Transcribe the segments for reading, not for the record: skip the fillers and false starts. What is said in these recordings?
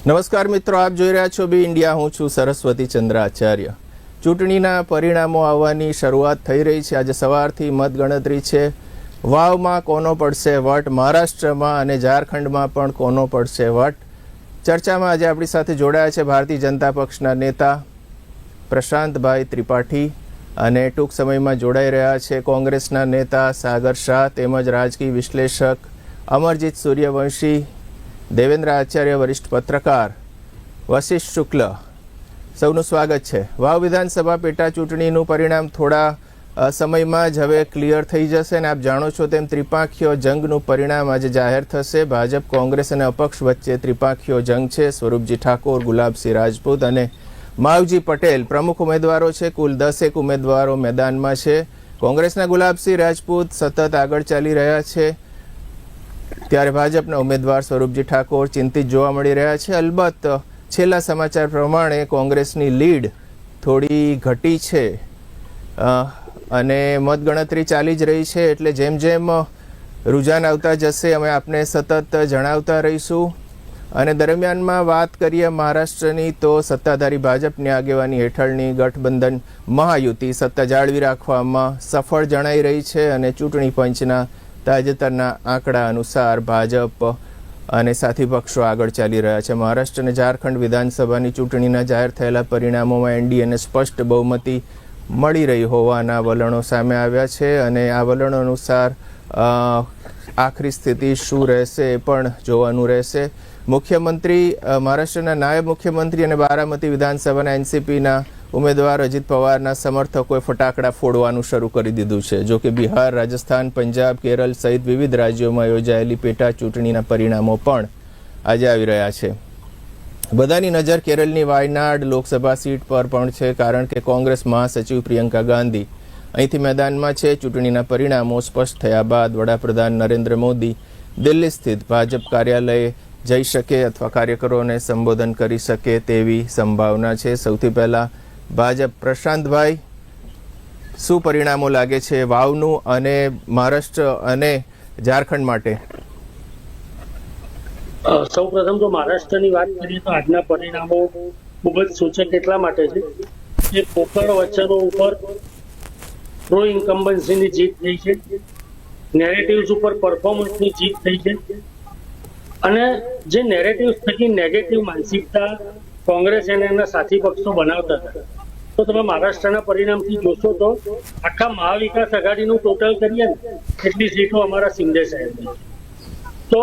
નમસ્કાર મિત્રો, આપ જોઈ રહ્યા છો બી ઇન્ડિયા. હું છું સરસ્વતી ચંદ્ર આચાર્ય. ચૂંટણીના પરિણામો આવવાની શરૂઆત થઈ રહી છે. આજે સવારથી મતગણતરી છે. વાવમાં કોનો પડશે વટ, મહારાષ્ટ્રમાં અને ઝારખંડમાં પણ કોનો પડશે વટ. ચર્ચામાં આજે આપણી સાથે જોડાયા છે ભારતીય જનતા પક્ષના નેતા પ્રશાંતભાઈ ત્રિપાઠી અને ટૂંક સમયમાં જોડાઈ રહ્યા છે કોંગ્રેસના નેતા સાગર શાહ તેમજ રાજકીય વિશ્લેષક અમરજીત સૂર્યવંશી, દેવેન્દ્ર આચાર્ય, વરિષ્ઠ પત્રકાર વશિષ્ઠ શુક્લ. સૌનું સ્વાગત છે. વાવ વિધાનસભા પેટા ચૂંટણીનું પરિણામ થોડા સમયમાં જ હવે ક્લિયર થઈ જશે અને આપ જાણો છો તેમ ત્રિપાંખીય જંગનું પરિણામ આજે જાહેર થશે. ભાજપ, કોંગ્રેસ અને અપક્ષ વચ્ચે ત્રિપાંખીય જંગ છે. સ્વરૂપજી ઠાકોર, ગુલાબસિંહ રાજપૂત અને માવજી પટેલ પ્રમુખ ઉમેદવારો છે. કુલ 10 ઉમેદવારો મેદાનમાં છે. કોંગ્રેસના ગુલાબસિંહ રાજપૂત સતત આગળ ચાલી રહ્યા છે, ત્યારે ભાજપના ઉમેદવાર સ્વરૂપજી ઠાકોર ચિંતિત જોવા મળી રહ્યા છે. અલબત્ત છેલ્લા સમાચાર પ્રમાણે કોંગ્રેસની લીડ થોડી ઘટી છે અને મતગણતરી ચાલી જ રહી છે, એટલે જેમ જેમ રુઝાન આવતા જશે અમે આપને સતત જણાવતા રહીશું. અને દરમિયાનમાં વાત કરીએ મહારાષ્ટ્રની, તો સત્તાધારી ભાજપની આગેવાની હેઠળની ગઠબંધન મહાયુતિ સત્તા જાળવી રાખવામાં સફળ જણાઈ રહી છે અને ચૂંટણી પંચના તાજેતરના આંકડા અનુસાર ભાજપ અને સાથી પક્ષો આગળ ચાલી રહ્યા છે. મહારાષ્ટ્ર અને ઝારખંડ વિધાનસભાની ચૂંટણીના જાહેર થયેલા પરિણામોમાં એનડીએને સ્પષ્ટ બહુમતી મળી રહી હોવાના વલણો સામે આવ્યા છે અને આ વલણો અનુસાર આખરી સ્થિતિ શું રહેશે એ પણ જોવાનું રહેશે. મુખ્યમંત્રી, મહારાષ્ટ્રના નાયબ મુખ્યમંત્રી અને બારામતી વિધાનસભાના એનસીપીના ઉમેદવાર અજીત પવારના સમર્થકોએ ફટાકડા ફોડવાનું શરૂ કરી દીધું છે. જો કે બિહાર, રાજસ્થાન, પંજાબ, કેરળ સહિત વિવિધ રાજ્યોમાં યોજાયેલી પેટા ચૂંટણીના પરિણામો પણ આજે આવી રહ્યા છે. બધાની નજર કેરળની વાયનાડ લોકસભા સીટ પર પણ છે, કારણ કે કોંગ્રેસ મહાસચિવ પ્રિયંકા ગાંધી અહીંથી મેદાનમાં છે. ચૂંટણીના પરિણામો સ્પષ્ટ થયા બાદ વડાપ્રધાન નરેન્દ્ર મોદી દિલ્હી સ્થિત ભાજપ કાર્યાલયે જઈ શકે અથવા કાર્યકરોને સંબોધન કરી શકે તેવી સંભાવના છે. સૌથી પહેલા ભાજપ, પ્રશાંતભાઈ, શું પરિણામો લાગે છે વાવનું અને મહારાષ્ટ્ર અને ઝારખંડ માટે? સૌ પ્રથમ તો મહારાષ્ટ્રની વાત કરીએ તો આજના પરિણામો ખૂબ જ સૂચક એટલા માટે છે કે પોકળ વચનો ઉપર પ્રો ઇન્કમ્બન્સીની જીત થઈ છે, નેરેટિવ્સ ઉપર પરફોર્મન્સની જીત થઈ છે અને જે નેરેટિવ્સ થકી નેગેટિવ માનસિકતા કોંગ્રેસ અને એના સાથી પક્ષો બનાવતા હતા, તો તમે મહારાષ્ટ્રના પરિણામથી જોશો તો આખા મહાવિકાસ આઘાડીનું ટોટલ કરીએ ને એટલી સીટો અમારા શિંદે સાહેબની. તો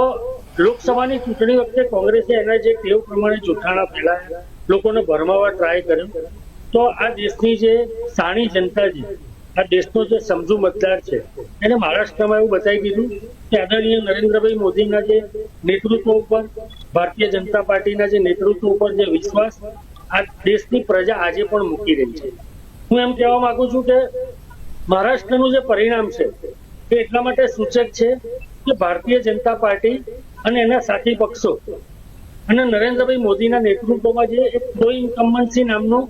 લોકસભાની ચૂંટણી વખતે કોંગ્રેસે એના જે ટેવ પ્રમાણે જૂઠાણા ફેલાયા, લોકોને ભરમાવા ટ્રાય કર્યો, તો આ દેશની જે સાણી જનતા છે, આ દેશનો જે સમજુ મતદાર છે, એને મહારાષ્ટ્રમાં એવું બતાવી દીધું કે આદરણીય નરેન્દ્રભાઈ મોદીના જે નેતૃત્વ ઉપર, ભારતીય જનતા પાર્ટીના જે નેતૃત્વ ઉપર જે વિશ્વાસ આ દેશની પ્રજા આજે પણ મૂકી રહી છે. હું એમ કહેવા માંગુ છું કે મહારાષ્ટ્રનું જે પરિણામ છે એ એટલા માટે સૂચક છે કે ભારતીય જનતા પાર્ટી અને એના સાથી પક્ષો અને નરેન્દ્રભાઈ મોદીના નેતૃત્વમાં જે એક પ્રો ઇન્કમ્બન્સી નામનો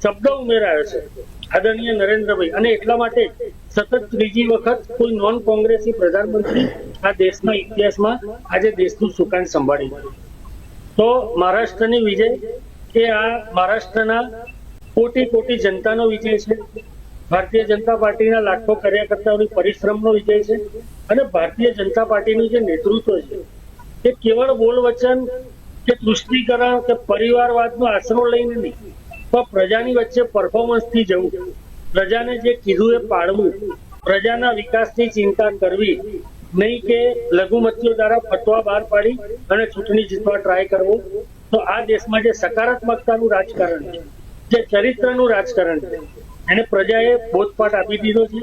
શબ્દ ઉમેરાયો છે આદરણીય નરેન્દ્રભાઈ, અને એટલા માટે સતત ત્રીજી વખત કોઈ નોન કોંગ્રેસી પ્રધાનમંત્રી આ દેશના ઇતિહાસમાં આજે દેશનું સુકાન સંભાળી. તો મહારાષ્ટ્રની વિજય એ આ મહારાષ્ટ્રના કોટી કોટી જનતાનો વિજય છે, ભારતીય જનતા પાર્ટીના લાખો કાર્યકર્તાઓની પરિશ્રમનો વિજય છે અને ભારતીય જનતા પાર્ટીનું જે નેતૃત્વ છે એ કેવળ બોલ વચન કે તૃષ્ટિકરણ કે પરિવારવાદનો આશરો લઈને નહીં, પણ પ્રજાની વચ્ચે પરફોર્મન્સથી જવું, પ્રજાને જે કીધું એ પાડવું, પ્રજાના વિકાસની ચિંતા કરવી, નહીં કે લઘુમતીઓ દ્વારા ફતવા બહાર પાડી અને ચૂંટણી જીતવા ટ્રાય કરવો. તો આ દેશમાં જે સકારાત્મકતાનું રાજકારણ છે, જે ચરિત્રનું રાજકારણ છે, એને પ્રજાએ બોધપાઠ આપી દીધો છે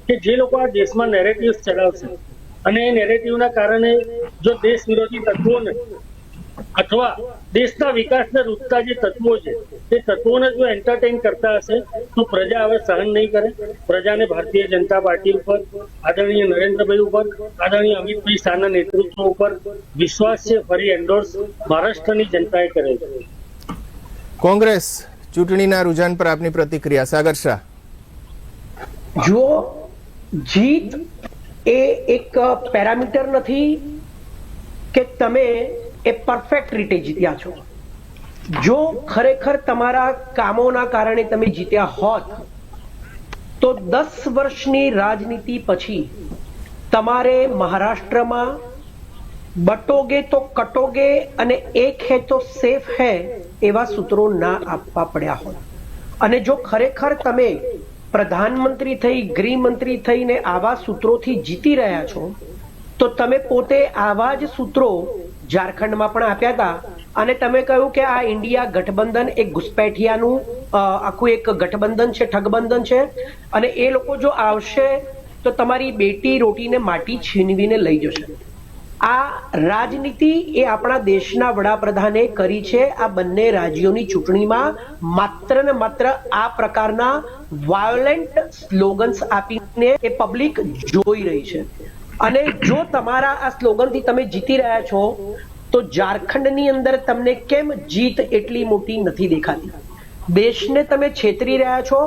કે જે લોકો આ દેશમાં નેરેટિવ્સ ચલાવશે અને એ નેરેટિવના કારણે જો દેશ વિરોધી તત્વોને અથવા દેશના વિકાસને રૂકતા જે તત્વો છે તે તત્વોને જો એન્ટરટેઇન કરતા હશે તો પ્રજા હવે સહન નહીં કરે. પ્રજાને ભારતીય જનતા પાર્ટી ઉપર, આદરણીય નરેન્દ્રભાઈ ઉપર, આદરણીય અમિતભાઈ શાહના નેતૃત્વ ઉપર વિશ્વાસ છે. ફરી એન્ડોર્સ મહારાષ્ટ્રની જનતાએ કરે છે. કોંગ્રેસ ચૂંટણીના રુઝાન પર આપની પ્રતિક્રિયા, સાગર શાહ. જો જીત એ એક પેરામીટર નથી કે તમે એ પરફેક્ટ રીતે જીત્યા છો. જો ખરેખર તમારા કામોના કારણે તમે જીત્યા હોત તો 10 વર્ષની રાજનીતિ પછી તમારે મહારાષ્ટ્રમાં બટોગે તો કટોગે અને એક હે તો સેફ હે એવા સૂત્રો ના આપવા પડ્યા હોત. અને જો ખરેખર તમે પ્રધાનમંત્રી થઈ, ગૃહમંત્રી થઈને આવા સૂત્રોથી જીતી રહ્યા છો તો તમે પોતે આવા જ સૂત્રો ઝારખંડમાં પણ આપ્યા હતા અને તમે કહ્યું કે આ ઇન્ડિયા ગઠબંધન એક ઘુસપેઠિયાનું આખું એક ગઠબંધન છે, ઠગબંધન છે અને એ લોકો જો આવશે તો તમારી બેટી રોટીને માટી છીનવીને લઈ જશે. આ રાજનીતિ એ આપણા દેશના વડાપ્રધાને કરી છે. આ બંને રાજ્યોની ચૂંટણીમાં માત્ર ને માત્ર આ પ્રકારના વાયોલેન્ટ સ્લોગન્સ આપીને એ પબ્લિક જોઈ રહી છે. અને જો તમારા આ સ્લોગનથી તમે જીતી રહ્યા છો તો ઝારખંડની અંદર તમને કેમ જીત એટલી મોટી નથી દેખાતી? દેશને તમે છેતરી રહ્યા છો,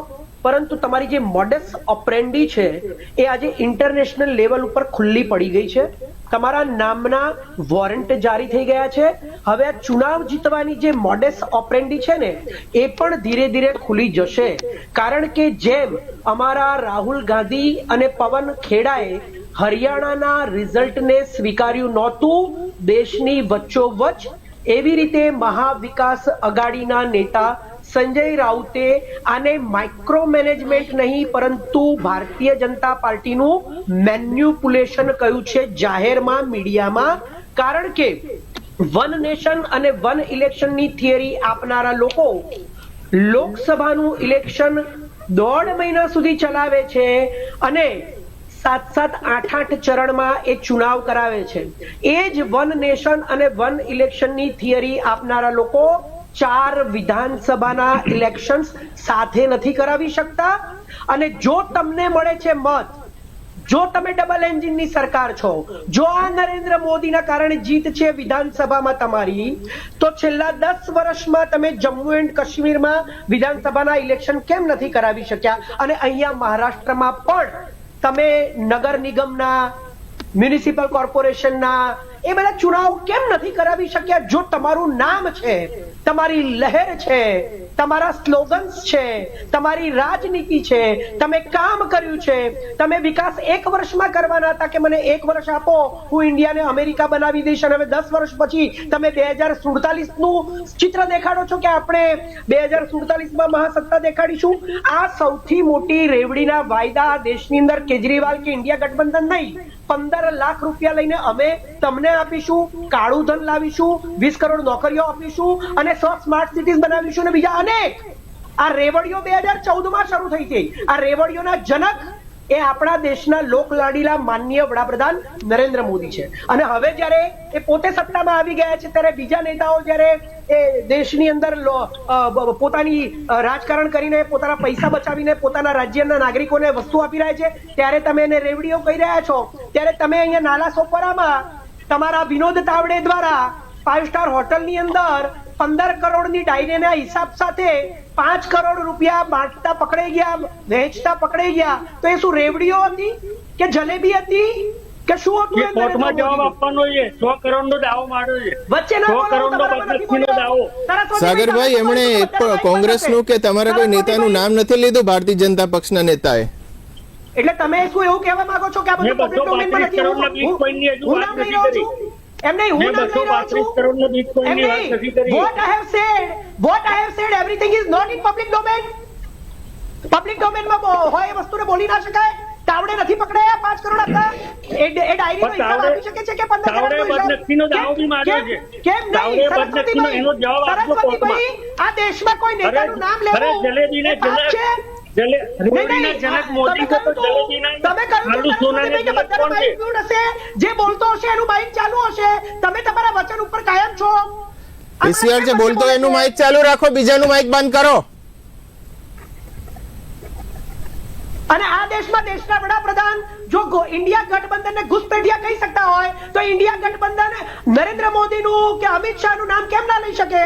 પરંતુ તમારી જે મોડસ ઓપરેન્ડી છે એ આજે ઇન્ટરનેશનલ લેવલ ઉપર ખુલ્લી પડી ગઈ છે. તમારા નામના વોરંટ જારી થઈ ગયા છે. હવે આ ચુનાવ જીતવાની જે મોડસ ઓપરેન્ડી છે ને એ પણ ધીરે ધીરે ખુલી જશે. કારણ કે જેમ અમારા રાહુલ ગાંધી અને પવન ખેડાએ હરિયાણાના રિઝલ્ટને સ્વીકાર્યું નહોતું દેશની વચ્ચોવચ્ચ, એવી રીતે મહાવિકાસ અઘાડીના નેતા સંજય રાઉતે આને માઇક્રો મેનેજમેન્ટ નહીં પરંતુ ભારતીય જનતા પાર્ટીનું મેન્યુપ્યુલેશન કહ્યું છે જાહેરમાં, મીડિયામાં. કારણ કે વન નેશન અને વન ઇલેક્શનની થિયરી આપનારા લોકો લોકસભાનું ઇલેક્શન 1.5 મહિના સુધી ચલાવે છે અને 7-7, 8-8 ચરણમાં એ ચુનાવ કરાવે છે. એ જ વન નેશન અને વન ઇલેક્શનની થિયરી આપનારા લોકો 4 વિધાનસભાના ઇલેક્શન્સ સાથે નથી કરાવી શકતા. અને જો તમને મળે છે મત, જો તમે ડબલ એન્જિનની સરકાર છો, જો આ નરેન્દ્ર મોદીના કારણે જીત છે વિધાનસભામાં તમારી, તો છેલ્લા 10 વર્ષમાં તમે જમ્મુ એન્ડ કાશ્મીરમાં વિધાનસભાના ઇલેક્શન કેમ નથી કરાવી શક્યા? અને અહીંયા મહારાષ્ટ્રમાં પણ તમે નગર નિગમના, મ્યુનિસિપલ કોર્પોરેશનના એ બધા ચુનાવ કેમ નથી કરાવી શક્યા? જો તમારું નામ છે, તમારી લહેર છે, તમારા સ્લોગન્સ છે, તમારી રાજનીતિ છે, તમે કામ કર્યું છે, તમે વિકાસ 1 વર્ષમાં કરવાના હતા કે મને 1 વર્ષ આપો, હું ઇન્ડિયાને અમેરિકા બનાવી દઈશ, અને હવે 10 વર્ષ પછી તમે 2047 નું ચિત્ર દેખાડો છો કે આપણે 2047માં મહાસત્તા દેખાડીશું. આ સૌથી મોટી રેવડીના વાયદા દેશની અંદર કેજરીવાલ કે ઇન્ડિયા ગઠબંધન નહીં, 15 લાખ રૂપિયા લઈને અમે તમને આપીશું, કાળું ધન લાવીશું, 20 કરોડ નોકરીઓ આપીશું અને 100 સ્માર્ટ સિટીઝ બનાવીશું અને બીજા અનેક. આ રેવડીઓ 2014માં શરૂ થઈ હતી. આ રેવડીઓના જનક એ આપણા દેશના લોકલાડીલા માનનીય વડાપ્રધાન નરેન્દ્ર મોદી છે. અને હવે જ્યારે એ પોતે સત્તામાં આવી ગયા છે ત્યારે બીજા નેતાઓ જ્યારે એ દેશની અંદર પોતાની રાજકારણ કરીને પોતાના પૈસા બચાવીને પોતાના રાજ્યના નાગરિકોને વસ્તુ આપી રહ્યા છે ત્યારે તમે એને રેવડીઓ કહી રહ્યા છો. ત્યારે તમે અહીંયા નાલા સોપરામાં તમારા વિનોદ તાવડે દ્વારા 5 સ્ટાર હોટલની અંદર 15 કરોડની ડાયરીના હિસાબ સાથે 5 કરોડ રૂપિયા બાંટતા પકડાઈ ગયા, વહેંચતા પકડાઈ ગયા. તો એ શું રેવડીઓ હતી કે જલેબી હતી કે શું હતું? એ કોર્ટમાં જવાબ આપવાનો છે. 100 કરોડનો દાવો માંડ્યો છે. વચ્ચે 100 કરોડનો બદનક્ષીનો દાવો. સાગરભાઈ, એમણે કોંગ્રેસનું કે તમારા કોઈ નેતાનું નામ નથી લીધું ભારતીય જનતા પક્ષના નેતાએ? એટલે તમે શું એવું કહેવા માંગો છો કે આ બધું પબ્લિક ડોમેનમાં નથી? હું નામ લઈ રહ્યો છું. એમ નહીં, હું નામ લઈ રહ્યો છું. What I have said, everything is not in public domain. Public ડોમેનમાં હોય એ વસ્તુને બોલી ના શકાય. તાવડે નથી પકડાયા 5 કરોડ આપતા? એ ડાયરીનો હિસાબ આપી શકે છે કે 15 કરોડનો હિસાબ? બદનક્ષીનો દાવો બી માંડ્યો છે. કેમ નહીં? બદનક્ષીનો એનો જવાબ આપજો કોર્ટમાં. આ દેશમાં કોઈ નેતાનું નામ લેવું જલેબીને રેવડીના જનક મોદી કો તો જલેબીના આલુ સોનાને જનક કોણ છે? જે બોલતો હશે એનું માઇક ચાલુ હશે. તમે તમારા વચન ઉપર કાયમ છો. પીસીઆર જે બોલતો હોય એનું માઇક ચાલુ રાખો, બીજાનું માઇક બંધ કરો. અને આ દેશમાં દેશના વડાપ્રધાન જો ઇન્ડિયા ગઠબંધનને ઘુસપેઠિયા કહી શકતા હોય તો ઇન્ડિયા ગઠબંધન નરેન્દ્ર મોદીનું કે અમિત શાહનું નામ કેમ ના લઈ શકે?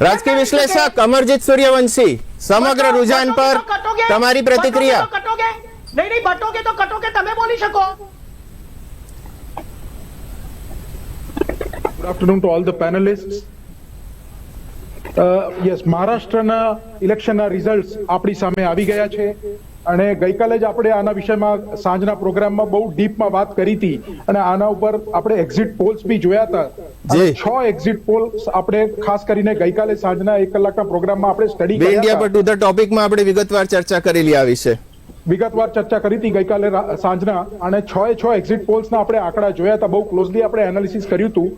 રાજકીય વિશ્લેષક અમરજીત સૂર્યવંશી, સમગ્ર રુઝાન પર તમારી પ્રતિક્રિયા. નહીં, બટોગે તો કટોગે તમે બોલી શકો. Good afternoon to all the panelists. Yes, મહારાષ્ટ્રના ઇલેક્શનના રિઝલ્ટ આપણી સામે આવી ગયા છે અને ગઈકાલે જ આપણે આના વિષયમાં સાંજના પ્રોગ્રામમાં બહુ ડીપમાં વાત કરી હતી અને આના ઉપર આપણે એક્ઝિટ પોલ્સ બી જોયા હતા. જી. 6 એક્ઝિટ પોલ્સ આપણે ખાસ કરીને ગઈકાલે સાંજના 1 કલાકના પ્રોગ્રામમાં આપણે સ્ટડી બે કર્યા ઇન્ડિયા પર હતા. ટુ ધ ટોપિકમાં આપણે વિગતવાર ચર્ચા કરેલી આ વિશે. વિગતવાર ચર્ચા કરી હતી ગઈકાલે સાંજના અને 6 એક્ઝિટ પોલ્સના આપણે આંકડા જોયા હતા, બહુ ક્લોઝલી આપણે એનાલિસિસ કર્યું હતું.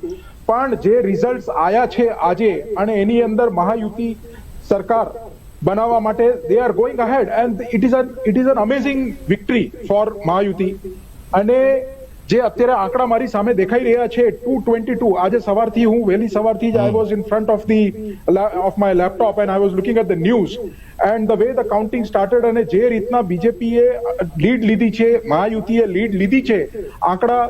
પણ જે રિઝલ્ટ આયા છે આજે અને એની અંદર મહાયુતિ સરકાર બનાવવા માટે they are going ahead and it is an amazing victory for મહાયુતિ. અને જે અત્યારે આંકડા મારી સામે દેખાઈ રહ્યા છે 222, આજે સવારથી હું વહેલી સવારથી જ I was in front of my laptop and I was looking at the news and the way the counting started અને જે રીતના બીજેપીએ લીડ લીધી છે, મહાયુતિએ લીડ લીધી છે, આંકડા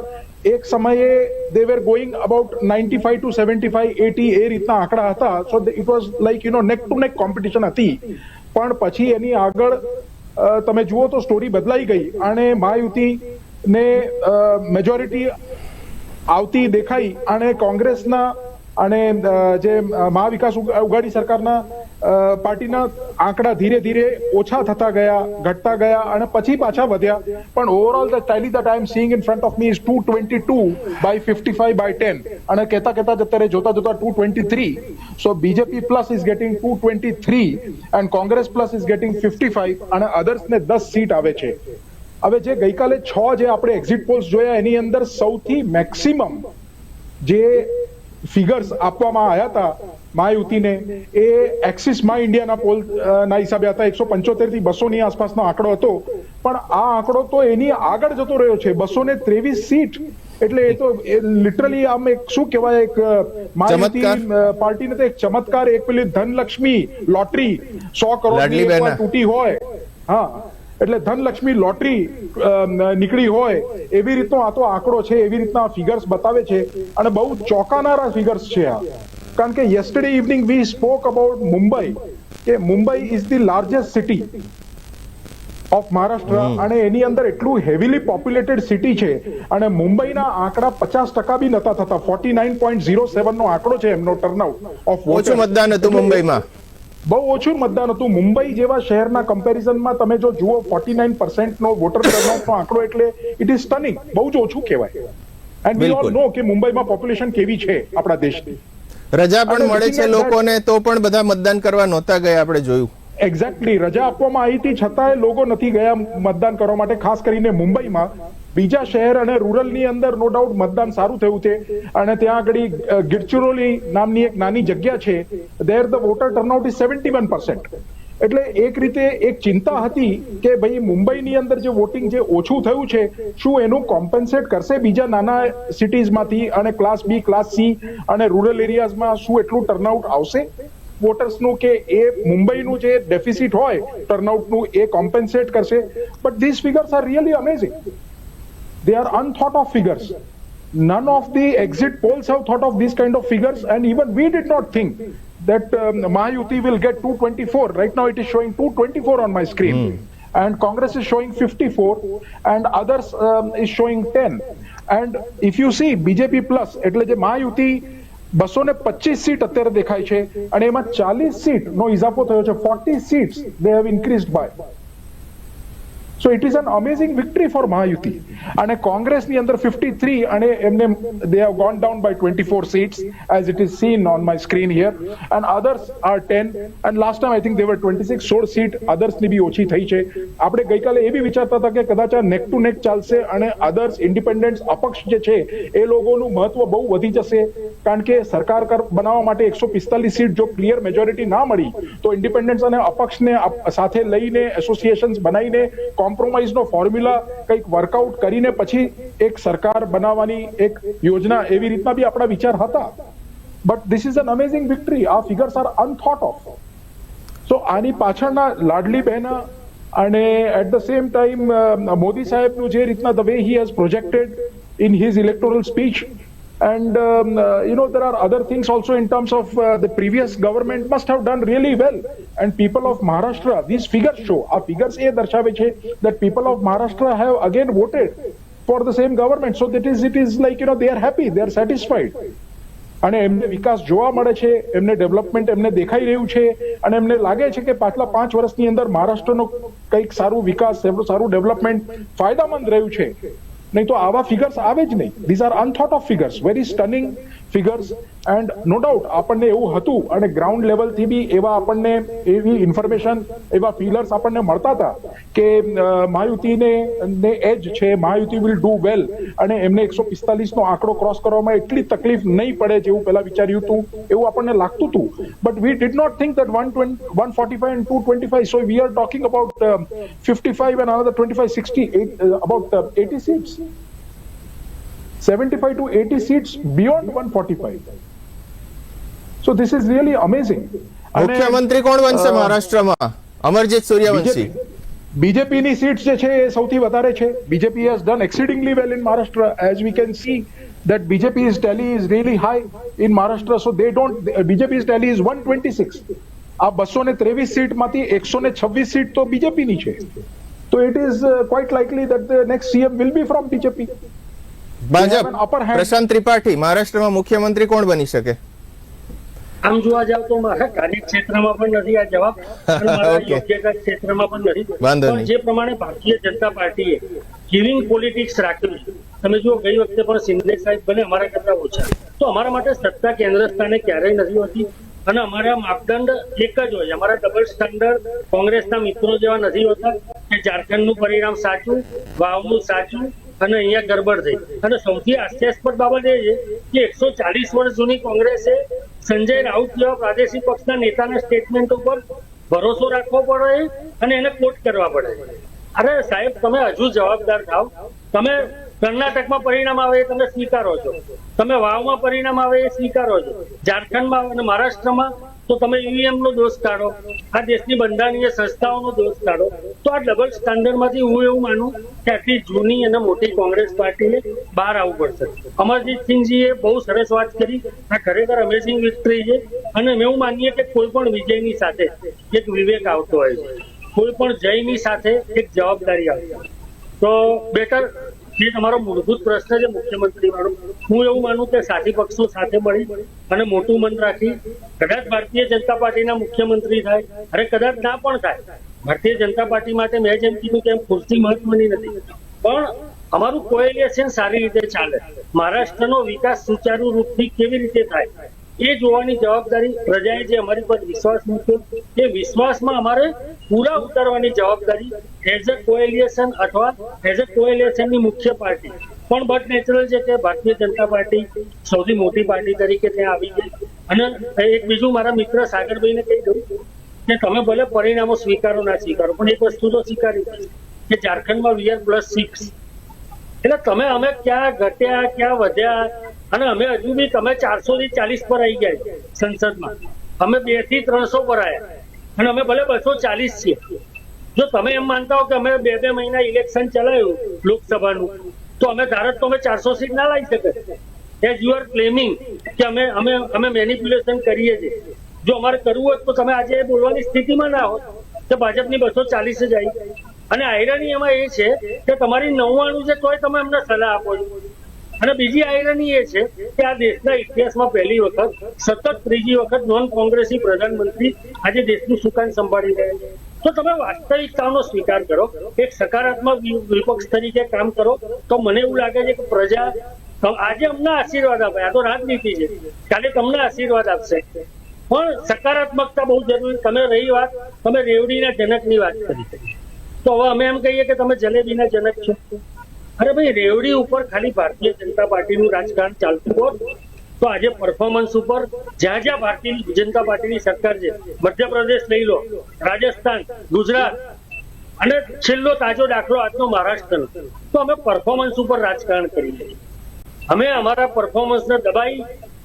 એક સમયે they were going about 95 to 75 80 એ રીતના આંકડા હતા. સો ઇટ વોઝ લાઈક નેક ટુ નેક કોમ્પિટિશન હતી. પણ પછી એની આગળ તમે જુઓ તો સ્ટોરી બદલાઈ ગઈ અને મહાયુતિ ને મેજોરિટી આવતી દેખાઈ અને કોંગ્રેસના અને જે મહાવિકાસ ઉઘાડી સરકારના પાર્ટીના આંકડા ધીરે ધીરે ઓછા થતા ગયા, ઘટતા ગયા અને પછી પાછા વધ્યા. પણ overall the tally that I am seeing in front of me is 222 by 55 by 10 અને કહેતા અત્યારે જોતા 223. So BJP plus is getting 223 and Congress plus is getting 55 અને અધર્સને 10 સીટ આવે છે. હવે જે ગઈકાલે 6 જે આપણે એક્ઝિટ પોલ્સ જોયા એની અંદર સૌથી મેક્સિમમ જે ફિગર્સ આપવામાં આવ્યા હતા મહાયુતિને એ એક્સિસ માય ઇન્ડિયાના પોલ ના હિસાબે હતા. 175 થી 200 ની આસપાસનો આંકડો હતો. પણ આ આંકડો તો એની આગળ જતો રહ્યો છે, 223 સીટ. એટલે એ તો લિટરલી આમ એક શું કહેવાય, એક મહાયુતિ પાર્ટીને તો એક ચમત્કાર, એક પેલી ધનલક્ષ્મી લોટરી 100 કરોડની એકવાર તૂટી હોય, હા, એટલે ધનલક્ષ્મી લોટરી નીકળી હોય એવી રીતનો આ તો આંકડો છે, એવી રીતના ફિગર્સ બતાવે છે અને બહુ ચોંકાવનારા ફિગર્સ છે આ. કારણ કે yesterday evening we spoke about Mumbai, કે Mumbai is the largest city of Maharashtra અને એની અંદર એટલું હેવીલી પોપ્યુલેટેડ સિટી છે અને મુંબઈના આંકડા 50% બી નતા થતા. 49.07 નો આંકડો છે એમનો ટર્નઆઉટ ઓફ ઓછું મતદાન હતું મુંબઈમાં, બહુ ઓછું મતદાન હતું. મુંબઈ જેવા શહેરના કમ્પેરિઝનમાં તમે જો જુઓ 49% નો વોટર ટર્નઆઉટનો આંકડો એટલે ઇટ ઇઝ સ્ટનિંગ, બહુ જ ઓછું કહેવાય. એન્ડ વી ઓલ નો કે મુંબઈમાં પોપ્યુલેશન કેવી છે આપણા દેશની. રજા પણ મળે છે લોકોને તો પણ બધા મતદાન કરવા નહોતા ગયા, આપણે જોયું. એક્ઝેક્ટલી, રજા આપવામાં આવી હતી છતાંય લોકો નથી ગયા મતદાન કરવા માટે, ખાસ કરીને મુંબઈમાં. બીજા શહેર અને રૂરલની અંદર નો ડાઉટ મતદાન સારું થયું છે અને ત્યાં આગળ ગિરચિરોલી નામની એક નાની જગ્યા છે, there the water turnout is 71%. એટલે એક રીતે એક ચિંતા હતી કે ભાઈ મુંબઈની અંદર જે વોટિંગ જે ઓછું થયું છે શું એનું કોમ્પન્સેટ કરશે બીજા નાના સિટીઝમાંથી અને ક્લાસ બી, ક્લાસ સી અને રૂરલ એરિયાઝમાં શું એટલું ટર્નઆઉટ આવશે વોટર્સનું કે એ મુંબઈનું જે ડેફિસિટ હોય ટર્નઆઉટનું એ કોમ્પન્સેટ કરશે. But this figures are really amazing. They are unthought of figures. None of the exit polls have thought of these kind of figures, and even we did not think that Mahayuti will get 224. Right now it is showing 224 on my screen. And Congress is showing 54 and others is showing 10. And if you see BJP plus, એટલે જે મહાયુતિ 225 seat અત્યારે દેખાય છે અને એમાં 40 seat નો ઇજાફો થયો છે, 40 seats they have increased by. So it is an amazing victory for Mahayuti. અને કોંગ્રેસની અંદર 53 અને એમને they have gone down by 24 seats as it is seen on my screen here, and others are 10 and last time I think they were 26. 16 seat others ની બી ઓછી થઈ છે. આપણે ગઈકાલે એ બી વિચારતા હતા કે કદાચ આ નેક ટુ નેક ચાલશે અને others ઇન્ડિપેન્ડન્ટ્સ અપક્ષ જે છે એ લોકોનું મહત્વ બહુ વધી જશે, કારણ કે સરકાર બનાવવા માટે 145 સીટ જો ક્લિયર મેજોરિટી ના મળી તો ઇન્ડિપેન્ડન્ટ્સ અને અપક્ષને સાથે લઈને એસોસિએશન્સ બનાવીને કોમ્પ્રોમાઇઝનો ફોર્મ્યુલા કંઈક વર્કઆઉટ કરીને પછી એક સરકાર બનાવવાની એક યોજના, એવી રીતના બી આપણા વિચાર હતા. But this is an amazing victory. આ figures are unthought of. So આની પાછળના લાડલી બહેના અને at the same time Modi સાહેબનું જે રીતના the way he has projected in his electoral speech, and there are other things also in terms of the previous government must have done really well, and people of Maharashtra, these figures show, our figures એ દર્શાવે છે that people of Maharashtra have again voted for the same government, so that it is like they are happy, they are satisfied. અને એમને વિકાસ જોવા મળે છે, એમને development એમને દેખાઈ રહ્યું છે અને એમને લાગે છે કે પાછલા 5 વર્ષની અંદર મહારાષ્ટ્રનો કંઈક સારું વિકાસ, સારું ડેવલપમેન્ટ ફાયદામંદ રહ્યું છે. નહીં તો આવા ફિગર્સ આવે જ નહીં. These are unthought of figures, very stunning figures. And no doubt આપણને એવું હતું અને ગ્રાઉન્ડ લેવલથી બી આપણને એવી ઇન્ફોર્મેશન, એવા ફીલર્સ આપણને મળતા હતા કે મહાયુતિને એજ છે, મહાયુતિ વિલ ડુ વેલ અને એમને 145નો આંકડો ક્રોસ કરવામાં એટલી તકલીફ નહીં પડે જેવું પહેલા વિચાર્યું હતું, એવું આપણને લાગતું હતું. But we did not think that 145 and 225, so we are talking about 55 and another 25, 60, about 80 seats. 75 to 80 seats beyond 145. So this is really amazing. મુખ્યમંત્રી કોણ બનશે મહારાષ્ટ્રમાં? અમરજીત સૂર્યવંશી. બીજેપીની સીટ્સ જે છે એ સૌથી વધારે છે. BJP has done exceedingly well in Maharashtra, as we can see that BJP's tally is really high in Maharashtra. So they don't, BJP's tally is 126. આ 223 સીટમાંથી 126 સીટ તો બીજેપીની છે. તો it is quite likely that the next CM will be from BJP. Bhajap, પ્રશાંત ત્રિપાઠી મહારાષ્ટ્રમાં મુખ્યમંત્રી કોણ બની શકે? આમ જોવા જાવ તો મારા કાર્યક્ષેત્રમાં પણ નથી આ જવાબ, અને મારા યોગ્યતા ક્ષેત્રમાં પણ નથી. પણ જે પ્રમાણે ભારતીય જનતા પાર્ટીએ ગિવિંગ પોલિટિક્સ રાખ્યું છે, તમે જુઓ ગઈ વખતે પણ શિંદે સાહેબ ભલે અમારા કરતા ઓછા, તો અમારા માટે સત્તા કેન્દ્ર સ્થાને ક્યારેય નથી હોતી અને અમારા માપદંડ એક જ હોય. અમારા ડબલ સ્ટાન્ડર્ડ કોંગ્રેસના મિત્રો જેવા નથી હોતા કે ઝારખંડનું પરિણામ સાચું, વાવનું સાચું અને અહીંયા ગરબડ થઈ. અને સૌથી હાસ્યાસ્પદ બાબત એ છે કે 140 વર્ષ જૂની કોંગ્રેસે સંજય રાઉત જેવા પ્રાદેશિક પક્ષના નેતાના સ્ટેટમેન્ટ ઉપર ભરોસો રાખવો પડે અને એને કોટ કરવા પડે. અરે સાહેબ, તમે હજુ જવાબદાર થાવ. તમે કર્ણાટકમાં પરિણામ આવે એ તમે સ્વીકારો છો, તમે વાવમાં પરિણામ આવે એ સ્વીકારો છો, ઝારખંડમાં અને મહારાષ્ટ્રમાં તો તમે ઈવીએમ નો દોષ કાઢો, આ દેશની બંધારણીય સંસ્થાઓનો દોષ કાઢો. તો આ ડબલ સ્ટાન્ડર્ડમાંથી હું એવું માનું કે આટલી જૂની અને મોટી કોંગ્રેસ પાર્ટીને બહાર આવવું પડશે. અમરજીતસિંહજીએ બહુ સરસ વાત કરી, આ ખરેખર અમેઝિંગ વિક્ટરી છે. અને અમે એવું માનીએ કે કોઈ પણ વિજયની સાથે એક વિવેક આવતો હોય છે, કોઈ પણ જયની સાથે એક જવાબદારી આવતી હોય. તો બેટર જે તમારો મૂળભૂત પ્રશ્ન છે મુખ્યમંત્રી વાળો, હું એવું માનું કે સાથી પક્ષો સાથે મળી અને મોટું મન રાખી કદાચ ભારતીય જનતા પાર્ટીના મુખ્યમંત્રી થાય, અરે કદાચ ના પણ થાય. ભારતીય જનતા પાર્ટી માટે મેં જેમ કીધું કે ખુરશી મહત્વની નથી, પણ અમારું કોએલિએશન સારી રીતે ચાલે, મહારાષ્ટ્રનો વિકાસ સુચારુ રૂપથી કેવી રીતે થાય એ જોવાની જવાબદારી પ્રજાએ જે અમારી પર વિશ્વાસ મૂક્યો, એ વિશ્વાસમાં અમારે પૂરા ઉતારવાની જવાબદારી એઝ અ કોએલિએશન અથવા એઝ અ કોએલિએશનની મુખ્ય પાર્ટી. પણ બટ નેચરલ છે કે ભારતીય જનતા પાર્ટી સૌથી મોટી પાર્ટી તરીકે ત્યાં આવી ગઈ. અને એક બીજું મારા મિત્ર સાગરભાઈને કહી દઉં કે તમે ભલે પરિણામો સ્વીકારો ના સ્વીકારો, પણ એક વસ્તુ તો સ્વીકારી કે ઝારખંડમાં we are +6. એટલે તમે અમે ક્યાં ઘટ્યા ક્યાં વધ્યા, અને અમે હજુ બી તમે 400 થી 40 પર આવી ગયા સંસદમાં, અમે 2 થી 300 પર આવ્યા અને અમે ભલે 240 છીએ. જો તમે એમ માનતા હો કે અમે 2 મહિના ઇલેક્શન ચલાવ્યું લોકસભાનું, તો અમે ધારત તો અમે 400 સીટ ના લાવી શકે. એઝ યુ આર ક્લેમિંગ કે અમે મેનિપ્યુલેશન કરીએ છીએ. જો અમારે કરવું હોત તો તમે આજે બોલવાની સ્થિતિમાં ના હોત કે ભાજપની 240 જ આવી. અને આયરની એમાં એ છે કે તમારી 99 છે તોય તમે અમને સલાહ આપો છો. અને બીજી આયરની એ છે કે આ દેશના ઇતિહાસમાં પહેલી વખત સતત ત્રીજી વખત નોન કોંગ્રેસી પ્રધાનમંત્રી આજે દેશનું સુકાન સંભાળી રહ્યા છે. તો તમે વાસ્તવિકતાનો સ્વીકાર કરો, એક સકારાત્મક વિપક્ષ તરીકે કામ કરો, તો મને એવું લાગે છે કે પ્રજા આજે અમને આશીર્વાદ આપે. આ તો રાજનીતિ છે, કાલે તમને આશીર્વાદ આપશે. પણ સકારાત્મકતા બહુ જરૂરી. તમે રહી વાત, તમે રેવડીના જનકની વાત કરી, તો હવે અમે એમ કહીએ કે તમે જલેબીના જનક છો. અરે ભાઈ, રેવડી ઉપર ખાલી ભારતીય જનતા પાર્ટીનું રાજકારણ ચાલતું હોત તો આજે પરફોર્મન્સ ઉપર જ્યાં જ્યાં ભારતીય જનતા પાર્ટીની સરકાર છે, મધ્યપ્રદેશ લઈ લો, રાજસ્થાન, ગુજરાત, અને છેલ્લો તાજો દાખલો આજનો મહારાષ્ટ્રનો, તો અમે પરફોર્મન્સ ઉપર રાજકારણ કરીએ. અમે અમારા પરફોર્મન્સને દબાઈ,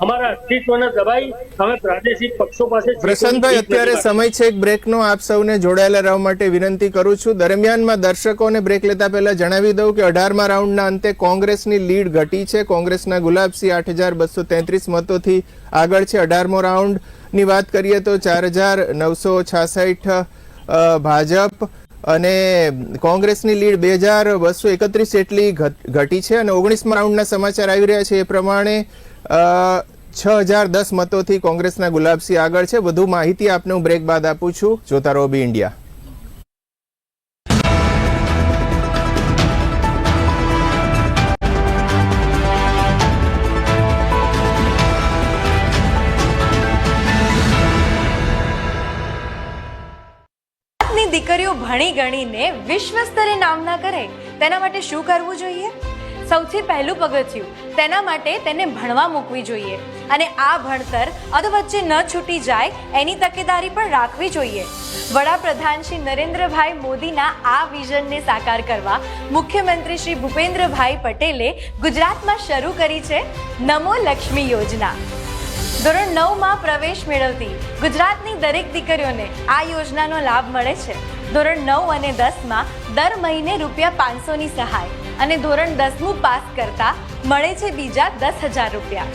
અમારા અસ્તિત્વને દબાઈ અમે પ્રાદેશિક પક્ષો પાસે. પ્રશાંતભાઈ, અત્યારે સમય છે એક બ્રેકનો. આપ સૌને જોડાયેલા રહેવા માટે વિનંતી કરું છું. દરમિયાનમાં દર્શકોને બ્રેક લેતા પહેલા જણાવી દઉં કે 18મા રાઉન્ડના અંતે કોંગ્રેસની લીડ ઘટી છે. કોંગ્રેસના ગુલાબસિંહ 8233 મતોથી આગળ છે. 18મો રાઉન્ડની વાત કરીએ તો 4966 ભાજપ અને કોંગ્રેસની લીડ 2231 જેટલી ઘટી છે. અને 19મા રાઉન્ડના સમાચાર આવી રહ્યા છે એ પ્રમાણે 6010 મતોથી કોંગ્રેસના ગુલાબસિંહ આગળ છે. વધુ માહિતી આપને હું બ્રેક બાદ આપું છું. જોતા રહો બી ઇન્ડિયા. દીકરીઓ ભણી ગણીને વિશ્વ સ્તરે નામના કરે તેના માટે શું કરવું જોઈએ? સૌથી પહેલું પગથિયું તેના માટે તેને ભણવા મૂકવી જોઈએ અને આ ભણતર અધવચ્ચે ન છૂટી જાય એની તકેદારી પણ રાખવી જોઈએ. વડાપ્રધાન શ્રી નરેન્દ્રભાઈ મોદીના આ વિઝનને સાકાર કરવા મુખ્યમંત્રી શ્રી ભૂપેન્દ્રભાઈ પટેલે ગુજરાતમાં શરૂ કરી છે નમો લક્ષ્મી યોજના. ધોરણ 9માં પ્રવેશ મેળવતી ગુજરાતની દરેક દીકરીઓને આ યોજનાનો લાભ મળે છે. ધોરણ 9 અને 10માં દર મહિને ₹500ની સહાય અને ધોરણ 10મું પાસ કરતા મળે છે બીજા 10,000 રૂપિયા.